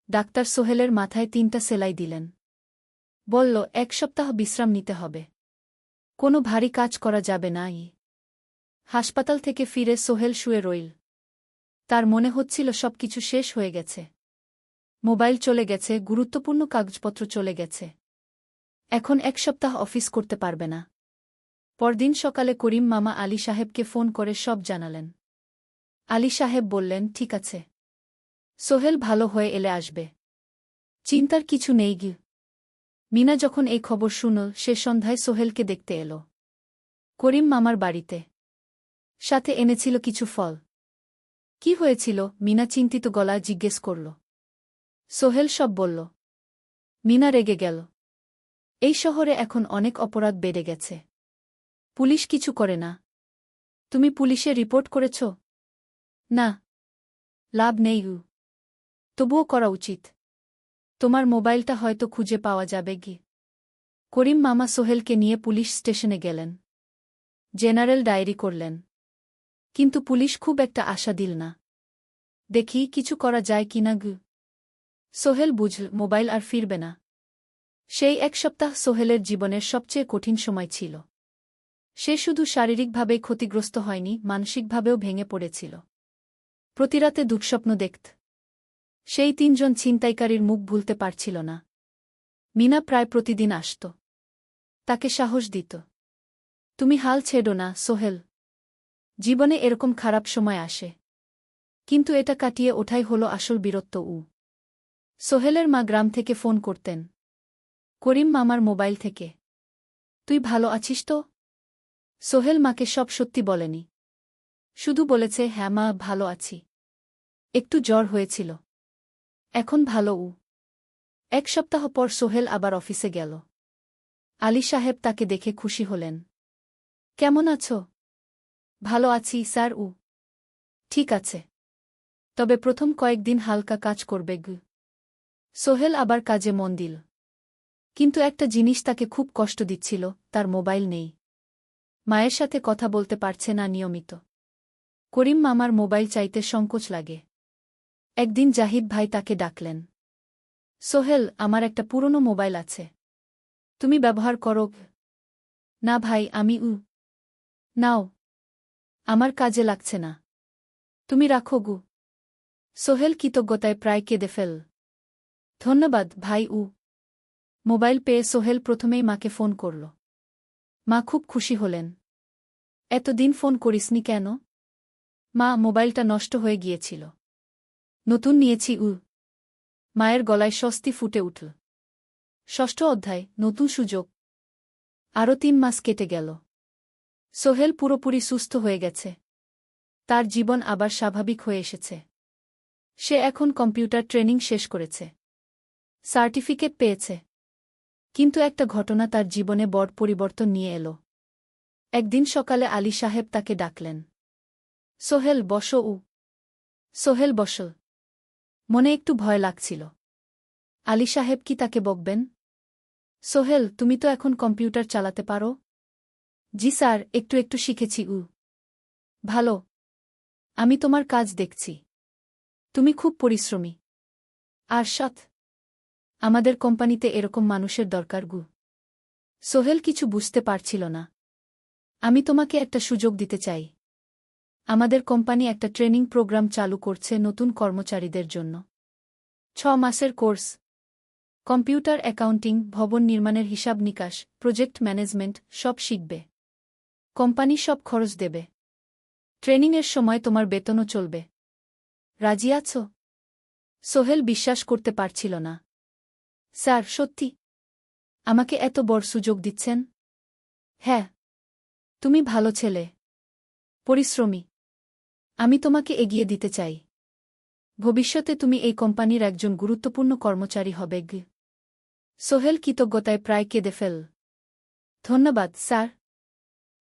ডাক্তার সোহেলের মাথায় 3টা সেলাই দিলেন। বলল, 1 সপ্তাহ বিশ্রাম নিতে হবে। কোনো ভারী কাজ করা যাবে না। হাসপাতাল থেকে ফিরে সোহেল শুয়ে রইল। তার মনে হচ্ছিল সবকিছু শেষ হয়ে গেছে। মোবাইল চলে গেছে, গুরুত্বপূর্ণ কাগজপত্র চলে গেছে। এখন 1 সপ্তাহ অফিস করতে পারবে না। পরদিন সকালে করিম মামা আলী সাহেবকে ফোন করে সব জানালেন। আলী সাহেব বললেন, ঠিক আছে। সোহেল ভালো হয়ে এলে আসবে। চিন্তার কিছু নেই গি। মিনা যখন এই খবর শুনল, সে সন্ধ্যায় সোহেলকে দেখতে এল। করিম মামার বাড়িতে। সাথে এনেছিল কিছু ফল। কি হয়েছিল? মিনা চিন্তিত গলায় জিজ্ঞেস করল। সোহেল সব বলল। মিনা রেগে গেল। এই শহরে এখন অনেক অপরাধ বেড়ে গেছে। পুলিশ কিছু করে না। তুমি পুলিশে রিপোর্ট করেছ? না। লাভ নেই। তবুও করা উচিত। তোমার মোবাইলটা হয়তো খুঁজে পাওয়া যাবে কি। করিম মামা সোহেলকে নিয়ে পুলিশ স্টেশনে গেলেন। জেনারেল ডায়েরি করলেন। কিন্তু পুলিশ খুব একটা আশা দিল না। দেখি কিছু করা যায় কিনা গু। সোহেল বুঝল মোবাইল আর ফিরবে না। সেই এক সপ্তাহ সোহেলের জীবনের সবচেয়ে কঠিন সময় ছিল। সে শুধু শারীরিকভাবেই ক্ষতিগ্রস্ত হয়নি, মানসিকভাবেও ভেঙে পড়েছিল। প্রতিরাতে দুঃস্বপ্ন দেখত। সেই ৩ জন ছিনতাইকারীর মুখ ভুলতে পারছিল না। মিনা প্রায় প্রতিদিন আসত। তাকে সাহস দিত। তুমি হাল ছেড়ো না সোহেল। জীবনে এরকম খারাপ সময় আসে। কিন্তু এটা কাটিয়ে ওঠাই হলো আসল বীরত্ব। সোহেলের মা গ্রাম থেকে ফোন করতেন। করিম মামার মোবাইল থেকে। তুই ভালো আছিস তো? সোহেল মাকে সব সত্যি বলেনি। শুধু বলেছে, হ্যাঁ মা, ভালো আছি। একটু জ্বর হয়েছিল। এখন ভালো। ১ সপ্তাহ পর সোহেল আবার অফিসে গেল। আলী সাহেব তাকে দেখে খুশি হলেন। কেমন আছো? ভালো আছি স্যার। ঠিক আছে। তবে প্রথম কয়েকদিন হালকা কাজ করবে গু। সোহেল আবার কাজে মন দিল। কিন্তু একটা জিনিস তাকে খুব কষ্ট দিচ্ছিল, তার মোবাইল নেই। মায়ের সাথে কথা বলতে পারছে না নিয়মিত। করিম মামার মোবাইল চাইতে সংকোচ লাগে। একদিন জাহিদ ভাই তাকে ডাকলেন। সোহেল, আমার একটা পুরনো মোবাইল আছে। তুমি ব্যবহার করো? না ভাই, আমি নাও। আমার কাজে লাগছে না। তুমি রাখো গু। সোহেল কৃতজ্ঞতায় প্রায় কেঁদে ফেল। ধন্যবাদ ভাই। মোবাইল পেয়ে সোহেল প্রথমেই মাকে ফোন করল। মা খুব খুশি হলেন। এতদিন ফোন করিসনি কেন? মা, মোবাইলটা নষ্ট হয়ে গিয়েছিল। নতুন নিয়েছি। মায়ের গলায় স্বস্তি ফুটে উঠল। ৬ষ্ঠ অধ্যায়, নতুন সুযোগ। আরও ৩ মাস কেটে গেল। সোহেল পুরোপুরি সুস্থ হয়ে গেছে। তার জীবন আবার স্বাভাবিক হয়ে এসেছে। সে এখন কম্পিউটার ট্রেনিং শেষ করেছে। সার্টিফিকেট পেয়েছে। কিন্তু একটা ঘটনা তার জীবনে বড় পরিবর্তন নিয়ে এল। একদিন সকালে আলী সাহেব তাকে ডাকলেন। সোহেল, বসো। সোহেল বসল। মনে একটু ভয় লাগছিল। আলী সাহেব কি তাকে বকবেন? সোহেল, তুমি তো এখন কম্পিউটার চালাতে পারো? জি স্যার, একটু একটু শিখেছি। ভালো। আমি তোমার কাজ দেখছি। তুমি খুব পরিশ্রমী। আর সৎ। আমাদের কোম্পানিতে এরকম মানুষের দরকার গু। সোহেল কিছু বুঝতে পারছিল না। আমি তোমাকে একটা সুযোগ দিতে চাই। আমাদের কোম্পানি একটা ট্রেনিং প্রোগ্রাম চালু করছে নতুন কর্মচারীদের জন্য। ৬ মাসের কোর্স। কম্পিউটার অ্যাকাউন্টিং, ভবন নির্মাণের হিসাব নিকাশ, প্রজেক্ট ম্যানেজমেন্ট সব শিখবে। কোম্পানি সব খরচ দেবে। ট্রেনিংয়ের সময় তোমার বেতনও চলবে। রাজি আছো? সোহেল বিশ্বাস করতে পারছিল না। স্যার, সত্যি? আমাকে এত বড় সুযোগ দিচ্ছেন? হ্যাঁ। তুমি ভালো ছেলে। পরিশ্রমী। আমি তোমাকে এগিয়ে দিতে চাই। ভবিষ্যতে তুমি এই কোম্পানির একজন গুরুত্বপূর্ণ কর্মচারী হবে। সোহেল কৃতজ্ঞতায় প্রায় কেঁদে ফেল। ধন্যবাদ স্যার।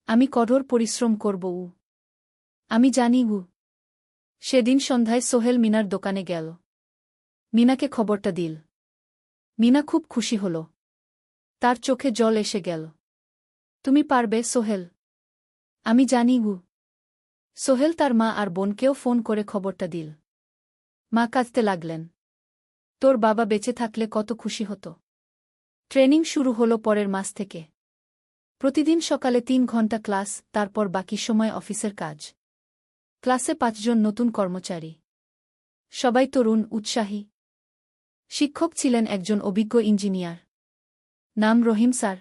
আমি কঠোর পরিশ্রম করব। আমি জানি। সেদিন সন্ধ্যায় সোহেল মিনার দোকানে গেল। মিনাকে খবরটা দিল। মিনা খুব খুশি হল। তার চোখে জল এসে গেল। তুমি পারবে সোহেল। আমি জানি। সোহেল তার মা আর বোনকেও ফোন করে খবরটা দিল। মা কাঁদতে লাগলেন। তোর বাবা বেঁচে থাকলে কত খুশি হতো। ট্রেনিং শুরু হলো পরের মাস থেকে। প্রতিদিন সকালে ৩ ঘন্টা ক্লাস, তারপর বাকি সময় অফিসের কাজ। ক্লাসে ৫ জন নতুন কর্মচারী। সবাই তরুণ, উৎসাহী। শিক্ষক ছিলেন একজন অভিজ্ঞ ইঞ্জিনিয়ার। নাম রহিম স্যার।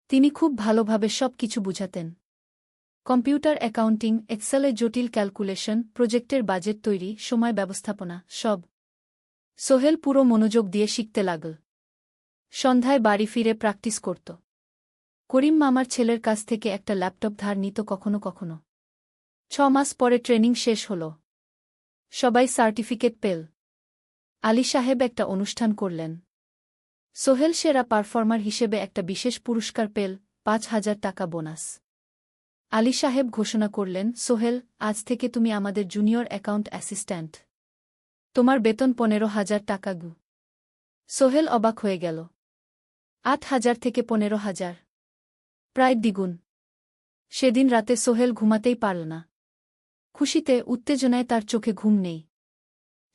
তিনি খুব ভালোভাবে সব কিছু বুঝাতেন। কম্পিউটার অ্যাকাউন্টিং, এক্সেলে জটিল ক্যালকুলেশন, প্রজেক্টের বাজেট তৈরি, সময় ব্যবস্থাপনা সব। সোহেল পুরো মনোযোগ দিয়ে শিখতে লাগল। সন্ধ্যায় বাড়ি ফিরে প্র্যাকটিস করত। করিম মামার ছেলের কাছ থেকে একটা ল্যাপটপ ধার নিত কখনো কখনো। ৬ মাস পরে ট্রেনিং শেষ হল। সবাই সার্টিফিকেট পেল। আলী সাহেব একটা অনুষ্ঠান করলেন। সোহেল সেরা পারফর্মার হিসেবে একটা বিশেষ পুরস্কার পেল, ৫,০০০ টাকা বোনাস। আলী সাহেব ঘোষণা করলেন, সোহেল, আজ থেকে তুমি আমাদের জুনিয়র অ্যাকাউন্ট অ্যাসিস্ট্যান্ট। তোমার বেতন ১৫,০০০ টাকা গু। সোহেল অবাক হয়ে গেল। ৮,০০০ থেকে ১৫,০০০, প্রায় দ্বিগুণ। সেদিন রাতে সোহেল ঘুমাতেই পারল না। খুশিতে, উত্তেজনায় তার চোখে ঘুম নেই।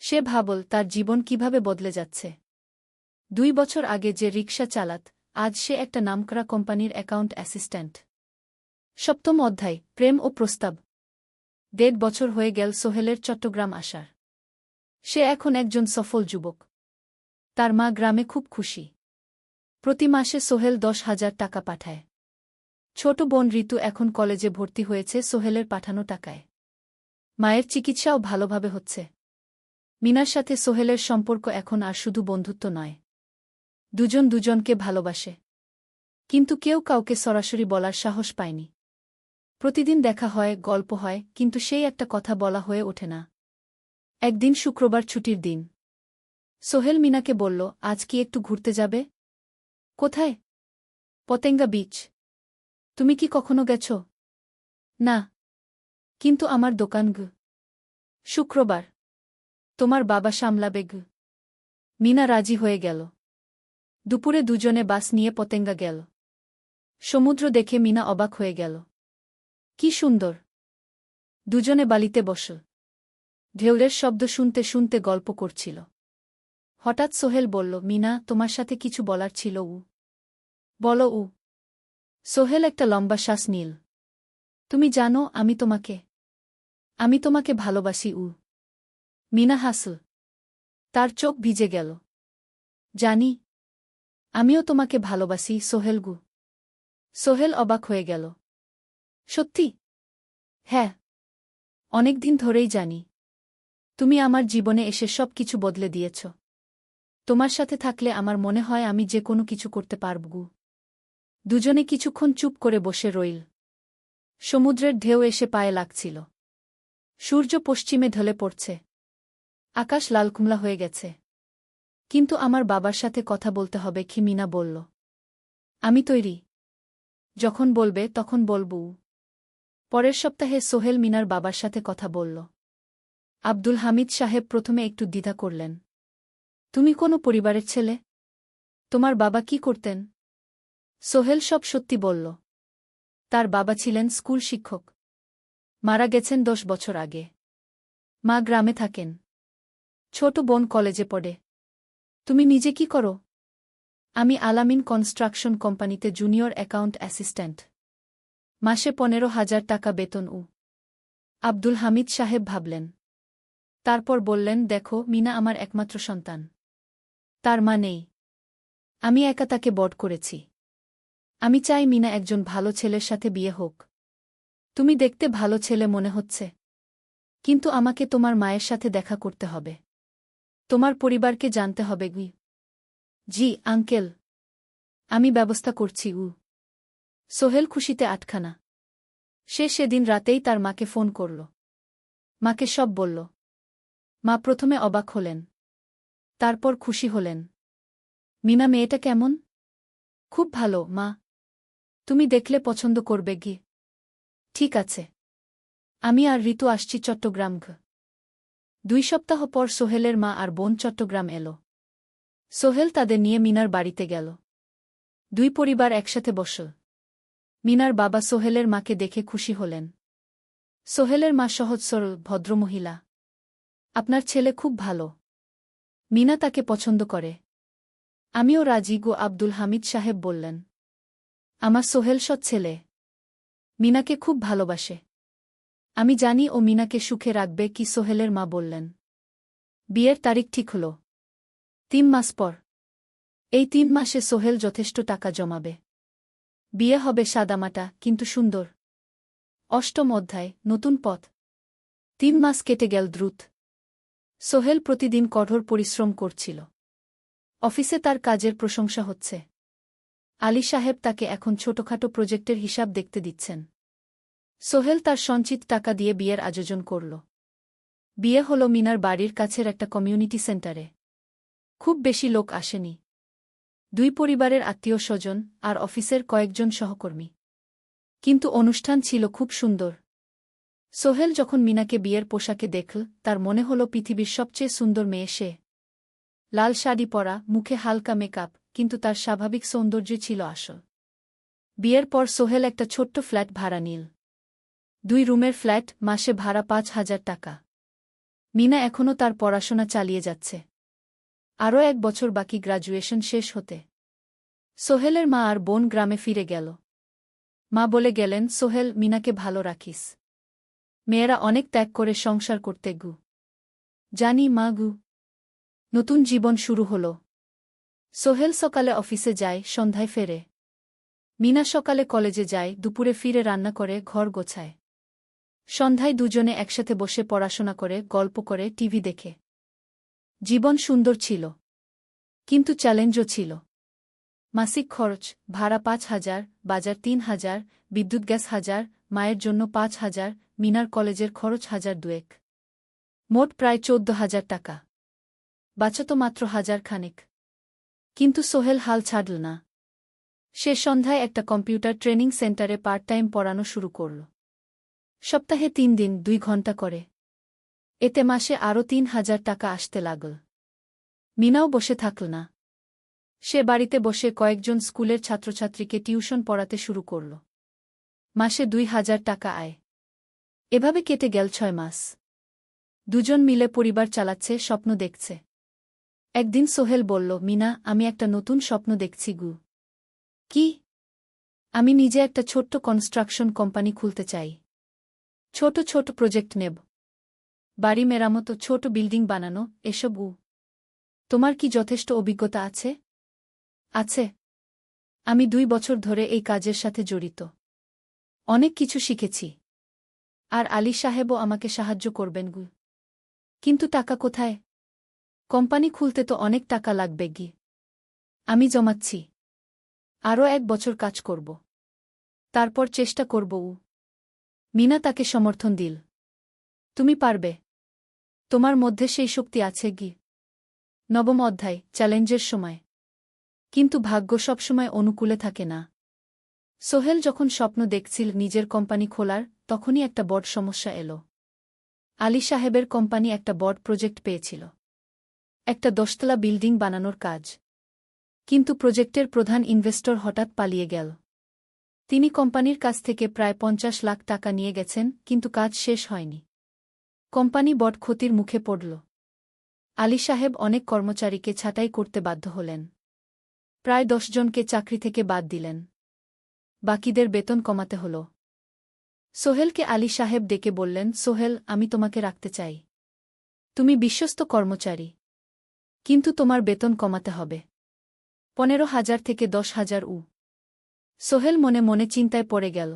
সে ভাবল তার জীবন কিভাবে বদলে যাচ্ছে। ২ বছর আগে যে রিকশা চালাত, আজ সে একটা নামকরা কোম্পানির অ্যাকাউন্ট অ্যাসিস্ট্যান্ট। ৭ম অধ্যায়, প্রেম ও প্রস্তাব। ১.৫ বছর হয়ে গেল সোহেলের চট্টগ্রাম আসার। সে এখন একজন সফল যুবক। তার মা গ্রামে খুব খুশি। প্রতি মাসে সোহেল ১০,০০০ টাকা পাঠায়। ছোট বোন ঋতু এখন কলেজে ভর্তি হয়েছে সোহেলের পাঠানো টাকায়। মায়ের চিকিৎসাও ভালোভাবে হচ্ছে। মিনার সাথে সোহেলের সম্পর্ক এখন আর শুধু বন্ধুত্ব নয়। দুজন দুজনকে ভালোবাসে। কিন্তু কেউ কাউকে সরাসরি বলার সাহস পায়নি। প্রতিদিন দেখা হয়, গল্প হয়, কিন্তু সেই একটা কথা বলা হয়ে ওঠে না। একদিন শুক্রবার ছুটির দিন। সোহেল মিনাকে বলল, আজ কি একটু ঘুরতে যাবে? কোথায়? পতেঙ্গা বিচ। তুমি কি কখনো গেছ? না। কিন্তু আমার দোকান গু। শুক্রবার। তোমার বাবা সামলাবে গু। মিনা রাজি হয়ে গেল। দুপুরে দুজনে বাস নিয়ে পতেঙ্গা গেল। সমুদ্র দেখে মিনা অবাক হয়ে গেল। কি সুন্দর! দুজনে বালিতে বসল। ঢেউয়ের শব্দ শুনতে শুনতে গল্প করছিল। হঠাৎ সোহেল বলল, মিনা, তোমার সাথে কিছু বলার ছিল। বলো। সোহেল একটা লম্বা শ্বাস নিল। তুমি জানো, আমি তোমাকে ভালোবাসি। মিনা হাসল। তার চোখ ভিজে গেল। জানি। আমিও তোমাকে ভালোবাসি, সোহেল গু। সোহেল অবাক হয়ে গেল। সত্যি? হ্যাঁ। অনেকদিন ধরেই জানি। তুমি আমার জীবনে এসে সব কিছু বদলে দিয়েছ। তোমার সাথে থাকলে আমার মনে হয় আমি যে কোনো কিছু করতে পারব গু। দুজনে কিছুক্ষণ চুপ করে বসে রইল। সমুদ্রের ঢেউ এসে পায়ে লাগছিল। সূর্য পশ্চিমে ঢলে পড়ছে। আকাশ লালকুমলা হয়ে গেছে। কিন্তু আমার বাবার সাথে কথা বলতে হবে কি? মিনা বলল। আমি তৈরি। যখন বলবে তখন বলবো। পরের সপ্তাহে সোহেল মিনার বাবার সাথে কথা বলল। আব্দুল হামিদ সাহেব প্রথমে একটু দ্বিধা করলেন। তুমি কোনো পরিবারের ছেলে? তোমার বাবা কি করতেন? সোহেল সব সত্যি বলল। তার বাবা ছিলেন স্কুল শিক্ষক। মারা গেছেন ১০ বছর আগে। মা গ্রামে থাকেন। ছোট বোন কলেজে পড়ে। তুমি নিজে কি করো? আমি আলামিন কনস্ট্রাকশন কোম্পানিতে জুনিয়র অ্যাকাউন্ট অ্যাসিস্ট্যান্ট। মাসে ১৫,০০০ টাকা বেতন। আব্দুল হামিদ সাহেব ভাবলেন। তারপর বললেন, দেখো, মিনা আমার একমাত্র সন্তান। তার মা নেই। আমি একা তাকে বড় করেছি। আমি চাই মিনা একজন ভালো ছেলের সাথে বিয়ে হোক। তুমি দেখতে ভালো ছেলে মনে হচ্ছে। কিন্তু আমাকে তোমার মায়ের সাথে দেখা করতে হবে। তোমার পরিবারকে জানতে হবে। জি আঙ্কেল। আমি ব্যবস্থা করছি। সোহেল খুশিতে আটখানা। সে সেদিন রাতেই তার মাকে ফোন করল। মাকে সব বলল। মা প্রথমে অবাক হলেন। তারপর খুশি হলেন। মিনা মেয়েটা কেমন? খুব ভালো, মা। তুমি দেখলে পছন্দ করবে। ঠিক আছে। আমি আর ঋতু আসছি চট্টগ্রাম। ২ সপ্তাহ পর সোহেলের মা আর বোন চট্টগ্রাম এল। সোহেল তাদের নিয়ে মিনার বাড়িতে গেল। ২ পরিবার একসাথে বসল। মিনার বাবা সোহেলের মাকে দেখে খুশি হলেন। সোহেলের মা সহজ সরল ভদ্রমহিলা। আপনার ছেলে খুব ভালো। মিনা তাকে পছন্দ করে। আমিও রাজি। আব্দুল হামিদ সাহেব বললেন। আমার সোহেল সৎ ছেলে। মিনাকে খুব ভালোবাসে। আমি জানি ও মিনাকে সুখে রাখবে। কি? সোহেলের মা বললেন। বিয়ের তারিখ ঠিক হল ৩ মাস পর। এই ৩ মাসে সোহেল যথেষ্ট টাকা জমাবে। বিয়ে হবে সাদামাটা কিন্তু সুন্দর। ৮ম অধ্যায়, নতুন পথ। ৩ মাস কেটে গেল দ্রুত। সোহেল প্রতিদিন কঠোর পরিশ্রম করছিল। অফিসে তার কাজের প্রশংসা হচ্ছে। আলী সাহেব তাকে এখন ছোটখাটো প্রজেক্টের হিসাব দেখতে দিচ্ছেন। সোহেল তার সঞ্চিত টাকা দিয়ে বিয়ের আয়োজন করল। বিয়ে হল মিনার বাড়ির কাছের একটা কমিউনিটি সেন্টারে। খুব বেশি লোক আসেনি। দুই পরিবারের আত্মীয়স্বজন আর অফিসের কয়েকজন সহকর্মী। কিন্তু অনুষ্ঠান ছিল খুব সুন্দর। সোহেল যখন মিনাকে বিয়ের পোশাকে দেখল, তার মনে হল পৃথিবীর সবচেয়ে সুন্দর মেয়ে সে। লাল শাড়ি পরা, মুখে হালকা মেকআপ, কিন্তু তার স্বাভাবিক সৌন্দর্য ছিল আসল। বিয়ের পর সোহেল একটা ছোট্ট ফ্ল্যাট ভাড়া নিল। 2 রুমের ফ্ল্যাট, মাসে ভাড়া 5,000 টাকা। মিনা এখনও তার পড়াশোনা চালিয়ে যাচ্ছে। আরও 1 বছর বাকি গ্র্যাজুয়েশন শেষ হতে। সোহেলের মা আর বোন গ্রামে ফিরে গেল। মা বলে গেলেন, সোহেল, মিনাকে ভালো রাখিস। মেয়েরা অনেক ত্যাগ করে সংসার করতে গু। জানি মা গু। নতুন জীবন শুরু হল। সোহেল সকালে অফিসে যায়, সন্ধ্যায় ফেরে। মিনা সকালে কলেজে যায়, দুপুরে ফিরে রান্না করে, ঘর গোছায়। সন্ধ্যায় দুজনে একসাথে বসে পড়াশোনা করে, গল্প করে, টিভি দেখে। জীবন সুন্দর ছিল। কিন্তু চ্যালেঞ্জও ছিল। মাসিক খরচ, ভাড়া 5,000, বাজার 3,000, বিদ্যুৎ গ্যাস 1,000, মায়ের জন্য 5,000, মিনার কলেজের খরচ 1,200। মোট প্রায় 14,000 টাকা। বাঁচত মাত্র 1,000 খানেক। কিন্তু সোহেল হাল ছাড়ল না। সে সন্ধ্যায় একটা কম্পিউটার ট্রেনিং সেন্টারে পার্ট টাইম পড়ানো শুরু করল। সপ্তাহে 3 দিন 2 ঘন্টা করে। এতে মাসে আরও 3,000 টাকা আসতে লাগল। মিনাও বসে থাকল না। সে বাড়িতে বসে কয়েকজন স্কুলের ছাত্রছাত্রীকে টিউশন পড়াতে শুরু করল। মাসে 2,000 টাকা আয়। এভাবে কেটে গেল 6 মাস। দুজন মিলে পরিবার চালাচ্ছে, স্বপ্ন দেখছে। একদিন সোহেল বলল, মিনা, আমি একটা নতুন স্বপ্ন দেখছি গু। কি? আমি নিজে একটা ছোট্ট কনস্ট্রাকশন কোম্পানি খুলতে চাই। ছোট ছোট প্রজেক্ট নেব। বাড়ি মেরামত, ছোট বিল্ডিং বানানো, এসব। তোমার কি যথেষ্ট অভিজ্ঞতা আছে? আছে। আমি 2 বছর ধরে এই কাজের সাথে জড়িত। অনেক কিছু শিখেছি। আর আলী সাহেবও আমাকে সাহায্য করবেন গু। কিন্তু টাকা কোথায়? কোম্পানি খুলতে তো অনেক টাকা লাগবে গি। আমি জমাচ্ছি। আরও 1 বছর কাজ করব। তারপর চেষ্টা করব। মিনা তাকে সমর্থন দিল। তুমি পারবে। তোমার মধ্যে সেই শক্তি আছে গি। 9ম অধ্যায়, চ্যালেঞ্জের সময়। কিন্তু ভাগ্য সবসময় অনুকূলে থাকে না। সোহেল যখন স্বপ্ন দেখছিল নিজের কোম্পানি খোলার, তখনই একটা বড় সমস্যা এলো। আলী সাহেবের কোম্পানি একটা বড় প্রজেক্ট পেয়েছিল। একটা 10তলা বিল্ডিং বানানোর কাজ। কিন্তু প্রজেক্টের প্রধান ইনভেস্টর হঠাৎ পালিয়ে গেল। তিনি কোম্পানির কাছ থেকে প্রায় 50 লাখ টাকা নিয়ে গেছেন, কিন্তু কাজ শেষ হয়নি। কোম্পানি বড় ক্ষতির মুখে পড়ল। আলী সাহেব অনেক কর্মচারীকে ছাঁটাই করতে বাধ্য হলেন। প্রায় 10 জনকে চাকরি থেকে বাদ দিলেন। বাকিদের বেতন কমাতে হল। সোহেলকে আলী সাহেব ডেকে বললেন, সোহেল, আমি তোমাকে রাখতে চাই। তুমি বিশ্বস্ত কর্মচারী। কিন্তু তোমার বেতন কমাতে হবে। 15,000 থেকে 10,000। সোহেল মনে মনে চিন্তায় পড়ে গেল।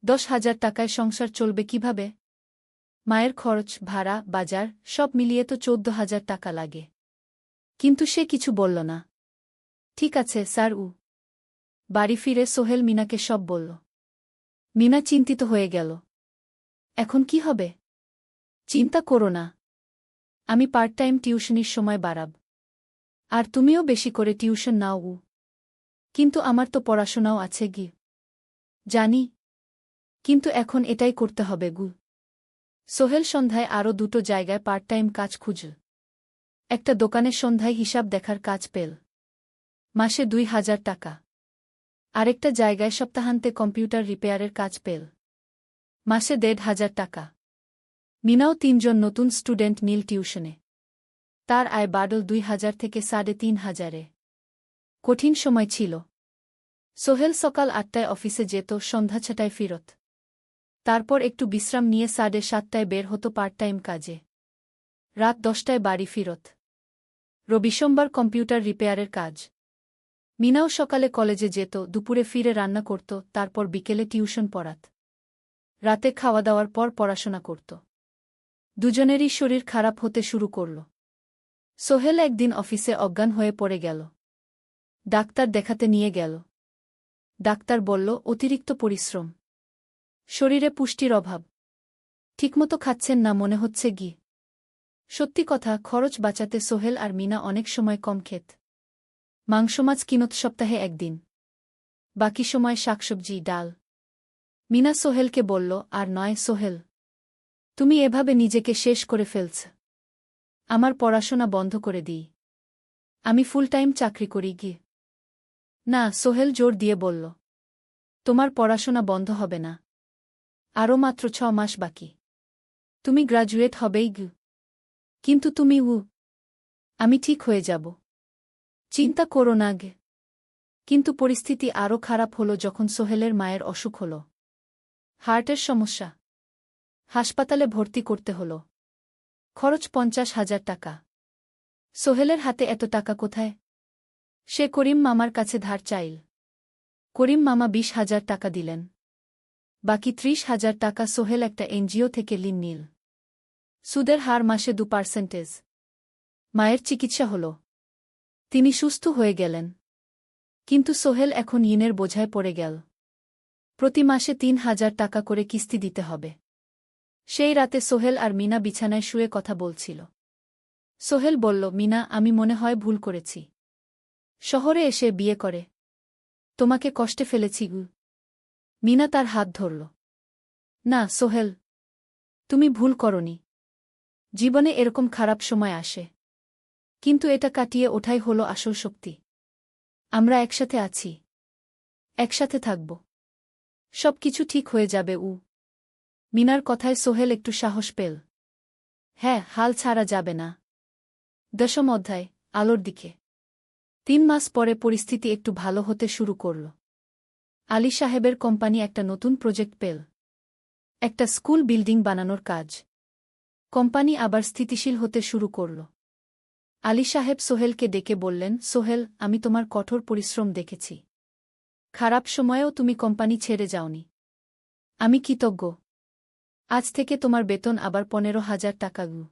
10,000 টাকায় সংসার চলবে কিভাবে? মায়ের খরচ, ভাড়া, বাজার সব মিলিয়ে তো 14,000 টাকা লাগে। কিন্তু সে কিছু বলল না। ঠিক আছে স্যার। বাড়ি ফিরে সোহেল মিনাকে সব বলল। মিনা চিন্তিত হয়ে গেল। এখন কি হবে? চিন্তা করো না। আমি পার্ট টাইম টিউশনির সময় বাড়াব। আর তুমিও বেশি করে টিউশন নাও। কিন্তু আমার তো পড়াশোনাও আছে গি। জানি। কিন্তু এখন এটাই করতে হবে গু। সোহেল সন্ধ্যায় আরও 2টো জায়গায় পার্ট টাইম কাজ খুঁজল। একটা দোকানে সন্ধ্যায় হিসাব দেখার কাজ পেল। মাসে 2,000 টাকা। আরেকটা জায়গায় সপ্তাহান্তে কম্পিউটার রিপেয়ারের কাজ পেল। মাসে 1,500 টাকা। মিনাও 3 জন নতুন স্টুডেন্ট নিল টিউশনে। তার আয় বাড়ল 2,000 থেকে 3,500-এ। কঠিন সময় ছিল। সোহেল সকাল 8টায় অফিসে যেত, সন্ধ্যা 6টায় ফিরত। তারপর একটু বিশ্রাম নিয়ে 7:30টায় বের হতো পার্ট টাইম কাজে। রাত 10টায় বাড়ি ফিরত। রবি সোমবার কম্পিউটার রিপেয়ারের কাজ। মিনাও সকালে কলেজে যেত, দুপুরে ফিরে রান্না করত, তারপর বিকেলে টিউশন পড়াত। রাতে খাওয়া দাওয়ার পর পড়াশোনা করত। দুজনেরই শরীর খারাপ হতে শুরু করল। সোহেল একদিন অফিসে অজ্ঞান হয়ে পড়ে গেল। ডাক্তার দেখাতে নিয়ে গেল। ডাক্তার বলল, অতিরিক্ত পরিশ্রম। শরীরে পুষ্টির অভাব। ঠিকমতো খাচ্ছেন না মনে হচ্ছে গি। সত্যি কথা, খরচ বাঁচাতে সোহেল আর মিনা অনেক সময় কম খেত। মাংস মাছ কিনত সপ্তাহে একদিন। বাকি সময় শাকসবজি ডাল। মিনা সোহেলকে বলল, আর নয় সোহেল, তুমি এভাবে নিজেকে শেষ করে ফেলছ। আমার পড়াশোনা বন্ধ করে দিই। আমি ফুল টাইম চাকরি করি গিয়ে। না, সোহেল জোর দিয়ে বলল, তোমার পড়াশোনা বন্ধ হবে না। আরও মাত্র 6 মাস বাকি। তুমি গ্রাজুয়েট হবেই গু। কিন্তু তুমি আমি ঠিক হয়ে যাব। চিন্তা করো না গে। কিন্তু পরিস্থিতি আরও খারাপ হলো যখন সোহেলের মায়ের অসুখ হল। হার্টের সমস্যা। হাসপাতালে ভর্তি করতে হল। খরচ 50,000 টাকা। সোহেলের হাতে এত টাকা কোথায়? সে করিম মামার কাছে ধার চাইল। করিম মামা 20,000 টাকা দিলেন। বাকি 30,000 টাকা সোহেল একটা এনজিও থেকে ঋণ নিল। সুদের হার মাসে 2%। মায়ের চিকিৎসা হল। তিনি সুস্থ হয়ে গেলেন। কিন্তু সোহেল এখন ঋণের বোঝায় পড়ে গেল। প্রতি মাসে 3,000 টাকা করে কিস্তি দিতে হবে। সেই রাতে সোহেল আর মিনা বিছানায় শুয়ে কথা বলছিল। সোহেল বলল, মিনা, আমি মনে হয় ভুল করেছি। শহরে এসে বিয়ে করে তোমাকে কষ্টে ফেলেছি গু। মিনা তার হাত ধরল। না সোহেল, তুমি ভুল করনি। জীবনে এরকম খারাপ সময় আসে, কিন্তু এটা কাটিয়ে ওঠাই হলো আসল শক্তি। আমরা একসাথে আছি, একসাথে থাকব। সব কিছু ঠিক হয়ে যাবে। মিনার কথায় সোহেল একটু সাহস পেল। হ্যাঁ, হাল ছাড়া যাবে না। 10ম অধ্যায়, আলোর দিকে। 3 মাস পরে পরিস্থিতি একটু ভালো হতে শুরু করল। আলী সাহেবের কোম্পানি একটা নতুন প্রজেক্ট পেল। একটা স্কুল বিল্ডিং বানানোর কাজ। কোম্পানি আবার স্থিতিশীল হতে শুরু করল। আলী সাহেব সোহেলকে ডেকে বললেন, সোহেল, আমি তোমার কঠোর পরিশ্রম দেখেছি। খারাপ সময়েও তুমি কোম্পানি ছেড়ে যাওনি। আমি কৃতজ্ঞ। আজ থেকে তোমার বেতন আবার 15,000 টাকা গু।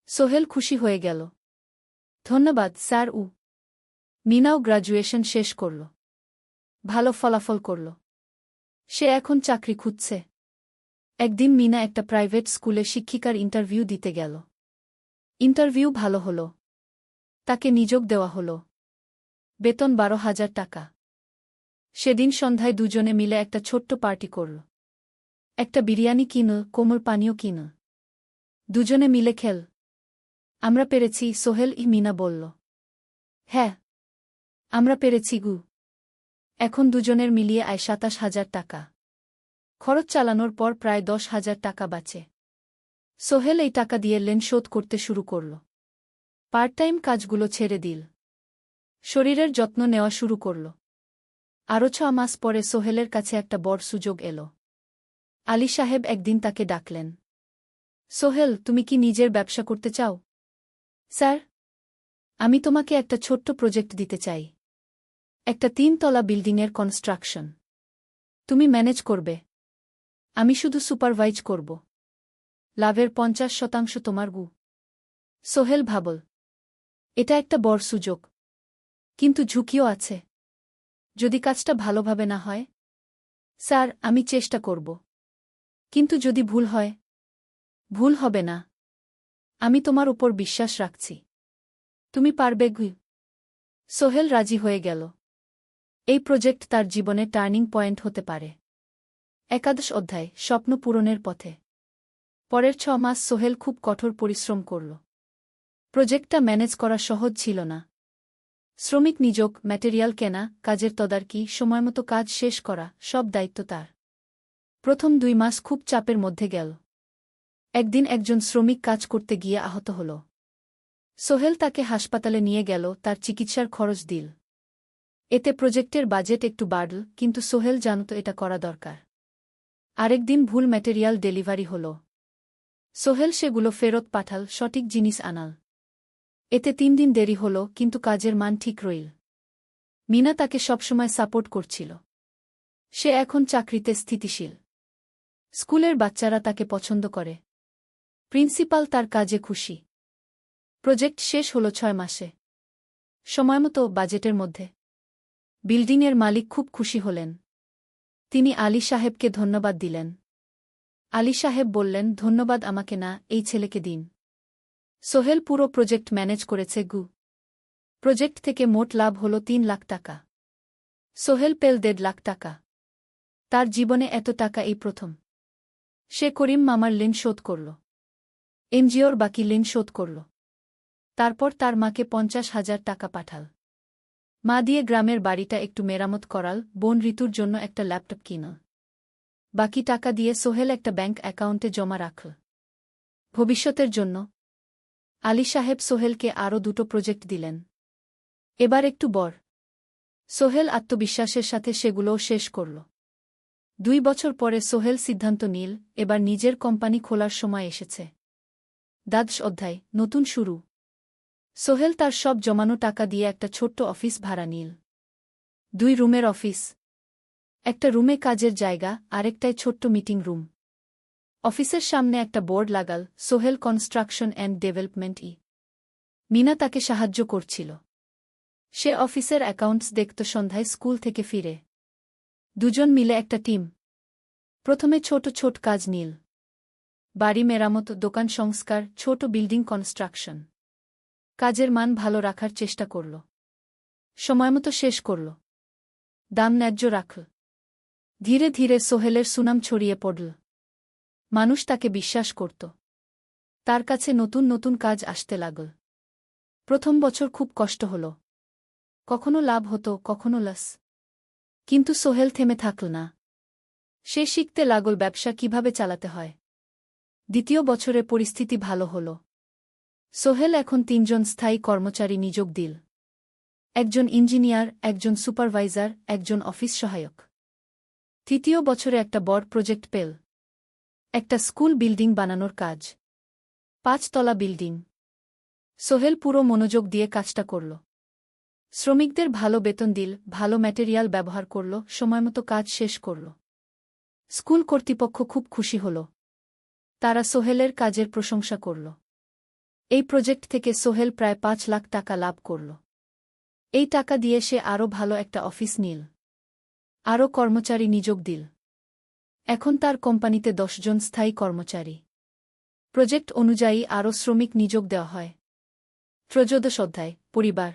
সোহেল খুশি হয়ে গেল। ধন্যবাদ স্যার। মিনাও গ্র্যাজুয়েশন শেষ করল। ভালো ফলাফল করল। সে এখন চাকরি খুঁজছে। একদিন মিনা একটা প্রাইভেট স্কুলে শিক্ষিকার ইন্টারভিউ দিতে গেল। ইন্টারভিউ ভালো হল। তাকে নিযোগ দেওয়া হল। বেতন 12,000 টাকা। সেদিন সন্ধ্যায় দুজনে মিলে একটা ছোট্ট পার্টি করল। একটা বিরিয়ানি কিনল, কোমল পানীয় কিনল। দুজনে মিলে খেল। আমরা পেরেছি সোহেল, মিনা বলল। হ্যাঁ, আমরা পেরেছি গু। এখন দুজনের মিলিয়ে আয় 27,000 টাকা। খরচ চালানোর পর প্রায় 10,000 টাকা বাঁচে। সোহেল এই টাকা দিয়ে লেন শোধ করতে শুরু করল। পার্ট টাইম কাজগুলো ছেড়ে দিল। শরীরের যত্ন নেওয়া শুরু করল। আরও 6 মাস পরে সোহেলের কাছে একটা বড় সুযোগ এল। আলী সাহেব একদিন তাকে ডাকলেন। সোহেল, তুমি কি নিজের ব্যবসা করতে চাও? স্যার, আমি তোমাকে একটা ছোট্ট প্রজেক্ট দিতে চাই। একটা 3 তলা বিল্ডিংয়ের কনস্ট্রাকশন। তুমি ম্যানেজ করবে, আমি শুধু সুপারভাইজ করব। লাভের 50% তোমার গু। সোহেল ভাবল, এটা একটা বড় সুযোগ, কিন্তু ঝুঁকিও আছে। যদি কাজটা ভালোভাবে না হয়? স্যার, আমি চেষ্টা করব। কিন্তু যদি ভুল হয়? ভুল হবে না। আমি তোমার উপর বিশ্বাস রাখছি। তুমি পারবে গু। সোহেল রাজি হয়ে গেল। এই প্রজেক্ট তার জীবনে টার্নিং পয়েন্ট হতে পারে। 11 অধ্যায়, স্বপ্ন পূরণের পথে। পরের 6 মাস সোহেল খুব কঠোর পরিশ্রম করল। প্রজেক্টটা ম্যানেজ করা সহজ ছিল না। শ্রমিক নিযোগ, ম্যাটেরিয়াল কেনা, কাজের তদারকি, সময়মতো কাজ শেষ করা, সব দায়িত্ব তার। প্রথম 2 মাস খুব চাপের মধ্যে গেল। একদিন একজন শ্রমিক কাজ করতে গিয়ে আহত হল। সোহেল তাকে হাসপাতালে নিয়ে গেল, তার চিকিৎসার খরচ দিল। এতে প্রজেক্টের বাজেট একটু বাড়ল, কিন্তু সোহেল জানত এটা করা দরকার। আরেকদিন ভুল ম্যাটেরিয়াল ডেলিভারি হল। সোহেল সেগুলো ফেরত পাঠাল, সঠিক জিনিস আনাল। এতে 3 দিন দেরি হল, কিন্তু কাজের মান ঠিক রইল। মিনা তাকে সবসময় সাপোর্ট করছিল। সে এখন চাকরিতে স্থিতিশীল। স্কুলের বাচ্চারা তাকে পছন্দ করে। প্রিন্সিপাল তার কাজে খুশি। প্রজেক্ট শেষ হল 6 মাসে। সময়মতো, বাজেটের মধ্যে। বিল্ডিংয়ের মালিক খুব খুশি হলেন। তিনি আলী সাহেবকে ধন্যবাদ দিলেন। আলী সাহেব বললেন, ধন্যবাদ আমাকে না, এই ছেলেকে দিন। সোহেল পুরো প্রজেক্ট ম্যানেজ করেছে গু। প্রজেক্ট থেকে মোট লাভ হল ৩ লাখ টাকা। সোহেল পেল ১.৫ লাখ টাকা। তার জীবনে এত টাকা এই প্রথম। সে করিম মামার ঋণ শোধ করল, এনজিওর বাকি ঋণ শোধ করল, তারপর তার মাকে ৫০,০০০ টাকা পাঠাল। মা দিয়ে গ্রামের বাড়িটা একটু মেরামত করাল, বোন ঋতুর জন্য একটা ল্যাপটপ কিনল। বাকি টাকা দিয়ে সোহেল একটা ব্যাংক অ্যাকাউন্টে জমা রাখল ভবিষ্যতের জন্য। আলী সাহেব সোহেলকে আরও ২টো প্রজেক্ট দিলেন। এবার একটু বড়। সোহেল আত্মবিশ্বাসের সাথে সেগুলোও শেষ করল। ২ বছর পরে সোহেল সিদ্ধান্ত নিল, এবার নিজের কোম্পানি খোলার সময় এসেছে। দ্বাদশ অধ্যায়, নতুন শুরু। সোহেল তার সব জমানো টাকা দিয়ে একটা ছোট্ট অফিস ভাড়া নিল। ২ রুমের অফিস। একটা রুমে কাজের জায়গা, আরেকটায় ছোট্ট মিটিং রুম। অফিসের সামনে একটা বোর্ড লাগাল, Sohel construction and development. Mina তাকে সাহায্য করছিল। সে অফিসের অ্যাকাউন্টস দেখত সন্ধ্যায় স্কুল থেকে ফিরে। দুজন মিলে একটা টিম। প্রথমে ছোট কাজ নিল। বাড়ি মেরামত, দোকান সংস্কার, ছোট বিল্ডিং কনস্ট্রাকশন। কাজের মান ভালো রাখার চেষ্টা করল। সময়মতো শেষ করল। দাম ন্যায্য রাখল। ধীরে ধীরে সোহেলের সুনাম ছড়িয়ে পড়ল। মানুষ তাকে বিশ্বাস করত। তার কাছে নতুন কাজ আসতে লাগল। প্রথম বছর খুব কষ্ট হল। কখনো লাভ হতো, কখনো লস। কিন্তু সোহেল থেমে থাকল না। সে শিখতে লাগল ব্যবসা কিভাবে চালাতে হয়। দ্বিতীয় বছরে পরিস্থিতি ভালো হল। সোহেল এখন ৩ জন স্থায়ী কর্মচারী নিয়োগ দিল। একজন ইঞ্জিনিয়ার, একজন সুপারভাইজার, একজন অফিস সহায়ক। তৃতীয় বছরে একটা বড় প্রজেক্ট পেল। একটা স্কুল বিল্ডিং বানানোর কাজ। ৫ তলা বিল্ডিং। সোহেল পুরো মনোযোগ দিয়ে কাজটা করল। শ্রমিকদের ভালো বেতন দিল, ভালো ম্যাটেরিয়াল ব্যবহার করল, সময়মতো কাজ শেষ করল। স্কুল কর্তৃপক্ষ খুব খুশি হল। তারা সোহেলের কাজের প্রশংসা করল। এই প্রজেক্ট থেকে সোহেল প্রায় ৫ লাখ টাকা লাভ করল। এই টাকা দিয়ে সে আরও ভালো একটা অফিস নিল। আরও কর্মচারী নিয়োগ দিল। এখন তার কোম্পানিতে ১০ জন স্থায়ী কর্মচারী। প্রজেক্ট অনুযায়ী আরও শ্রমিক নিয়োগ দেওয়া হয়। ত্রয়োদশ অধ্যায়, পরিবার।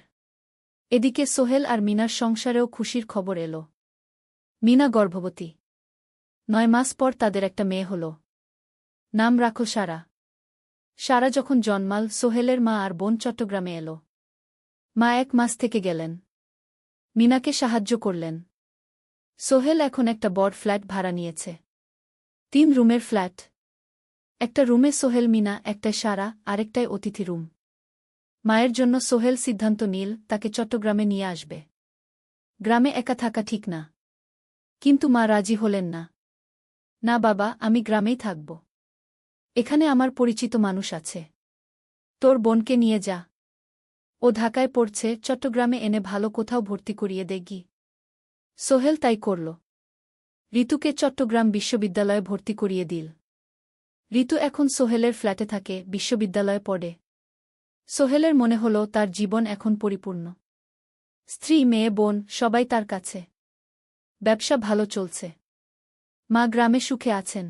এদিকে সোহেল আর মিনার সংসারেও খুশির খবর এল। মিনা গর্ভবতী। ৯ মাস পর তাদের একটা মেয়ে হল। নাম রাখল সারা। সারা যখন জন্মাল, সোহেলের মা আর বোন চট্টগ্রামে এল। মা ১ মাস থেকে গেলেন। মিনাকে সাহায্য করলেন। সোহেল এখন একটা বড় ফ্ল্যাট ভাড়া নিয়েছে। ৩ রুমের ফ্ল্যাট। একটা রুমে সোহেল, মিনা, একটায় সারা, আরেকটায় অতিথি রুম। মায়ের জন্য সোহেল সিদ্ধান্ত নিল তাকে চট্টগ্রামে নিয়ে আসবে। গ্রামে একা থাকা ঠিক না। কিন্তু মা রাজি হলেন না। না বাবা, আমি গ্রামেই থাকব। এখানে আমার পরিচিত মানুষ আছে। তোর বোনকে নিয়ে যা। ও ঢাকায় পড়ছে, চট্টগ্রামে এনে ভালো কোথাও ভর্তি করিয়ে দেগি। সোহেল তাই করল। ঋতুকে চট্টগ্রাম বিশ্ববিদ্যালয়ে ভর্তি করিয়ে দিল। ঋতু এখন সোহেলের ফ্ল্যাটে থাকে, বিশ্ববিদ্যালয়ে পড়ে। সোহেলের মনে হল তার জীবন এখন পরিপূর্ণ। স্ত্রী, মেয়ে, বোন সবাই তার কাছে। ব্যবসা ভালো চলছে। মা গ্রামে সুখে আছেন।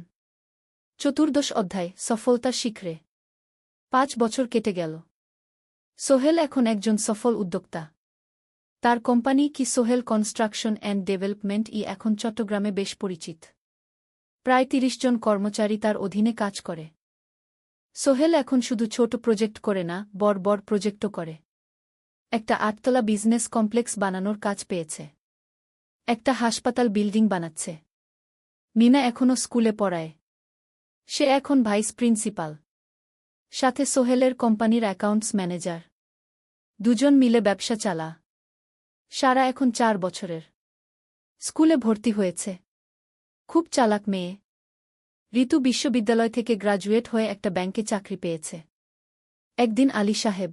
চতুর্দশ অধ্যায়, সফলতার শিখরে। ৫ বছর কেটে গেল। সোহেল এখন একজন সফল উদ্যোক্তা। তার কোম্পানি কি সোহেল কনস্ট্রাকশন অ্যান্ড ডেভেলপমেন্ট এখন চট্টগ্রামে বেশ পরিচিত। প্রায় ৩০ জন কর্মচারী তার অধীনে কাজ করে। সোহেল এখন শুধু ছোট প্রজেক্ট করে না, বড় প্রজেক্টও করে। একটা ৮ তলা বিজনেস কমপ্লেক্স বানানোর কাজ পেয়েছে। একটা হাসপাতাল বিল্ডিং বানাচ্ছে। মিনা এখনও স্কুলে পড়ায়। সে এখন ভাইস প্রিন্সিপাল। সাথে সোহেলের কোম্পানির অ্যাকাউন্টস ম্যানেজার। দুজন মিলে ব্যবসা চালা। সারা এখন ৪ বছরের। স্কুলে ভর্তি হয়েছে। খুব চালাক মেয়ে। ঋতু বিশ্ববিদ্যালয় থেকে গ্রাজুয়েট হয়ে একটা ব্যাংকে চাকরি পেয়েছে। একদিন আলী সাহেব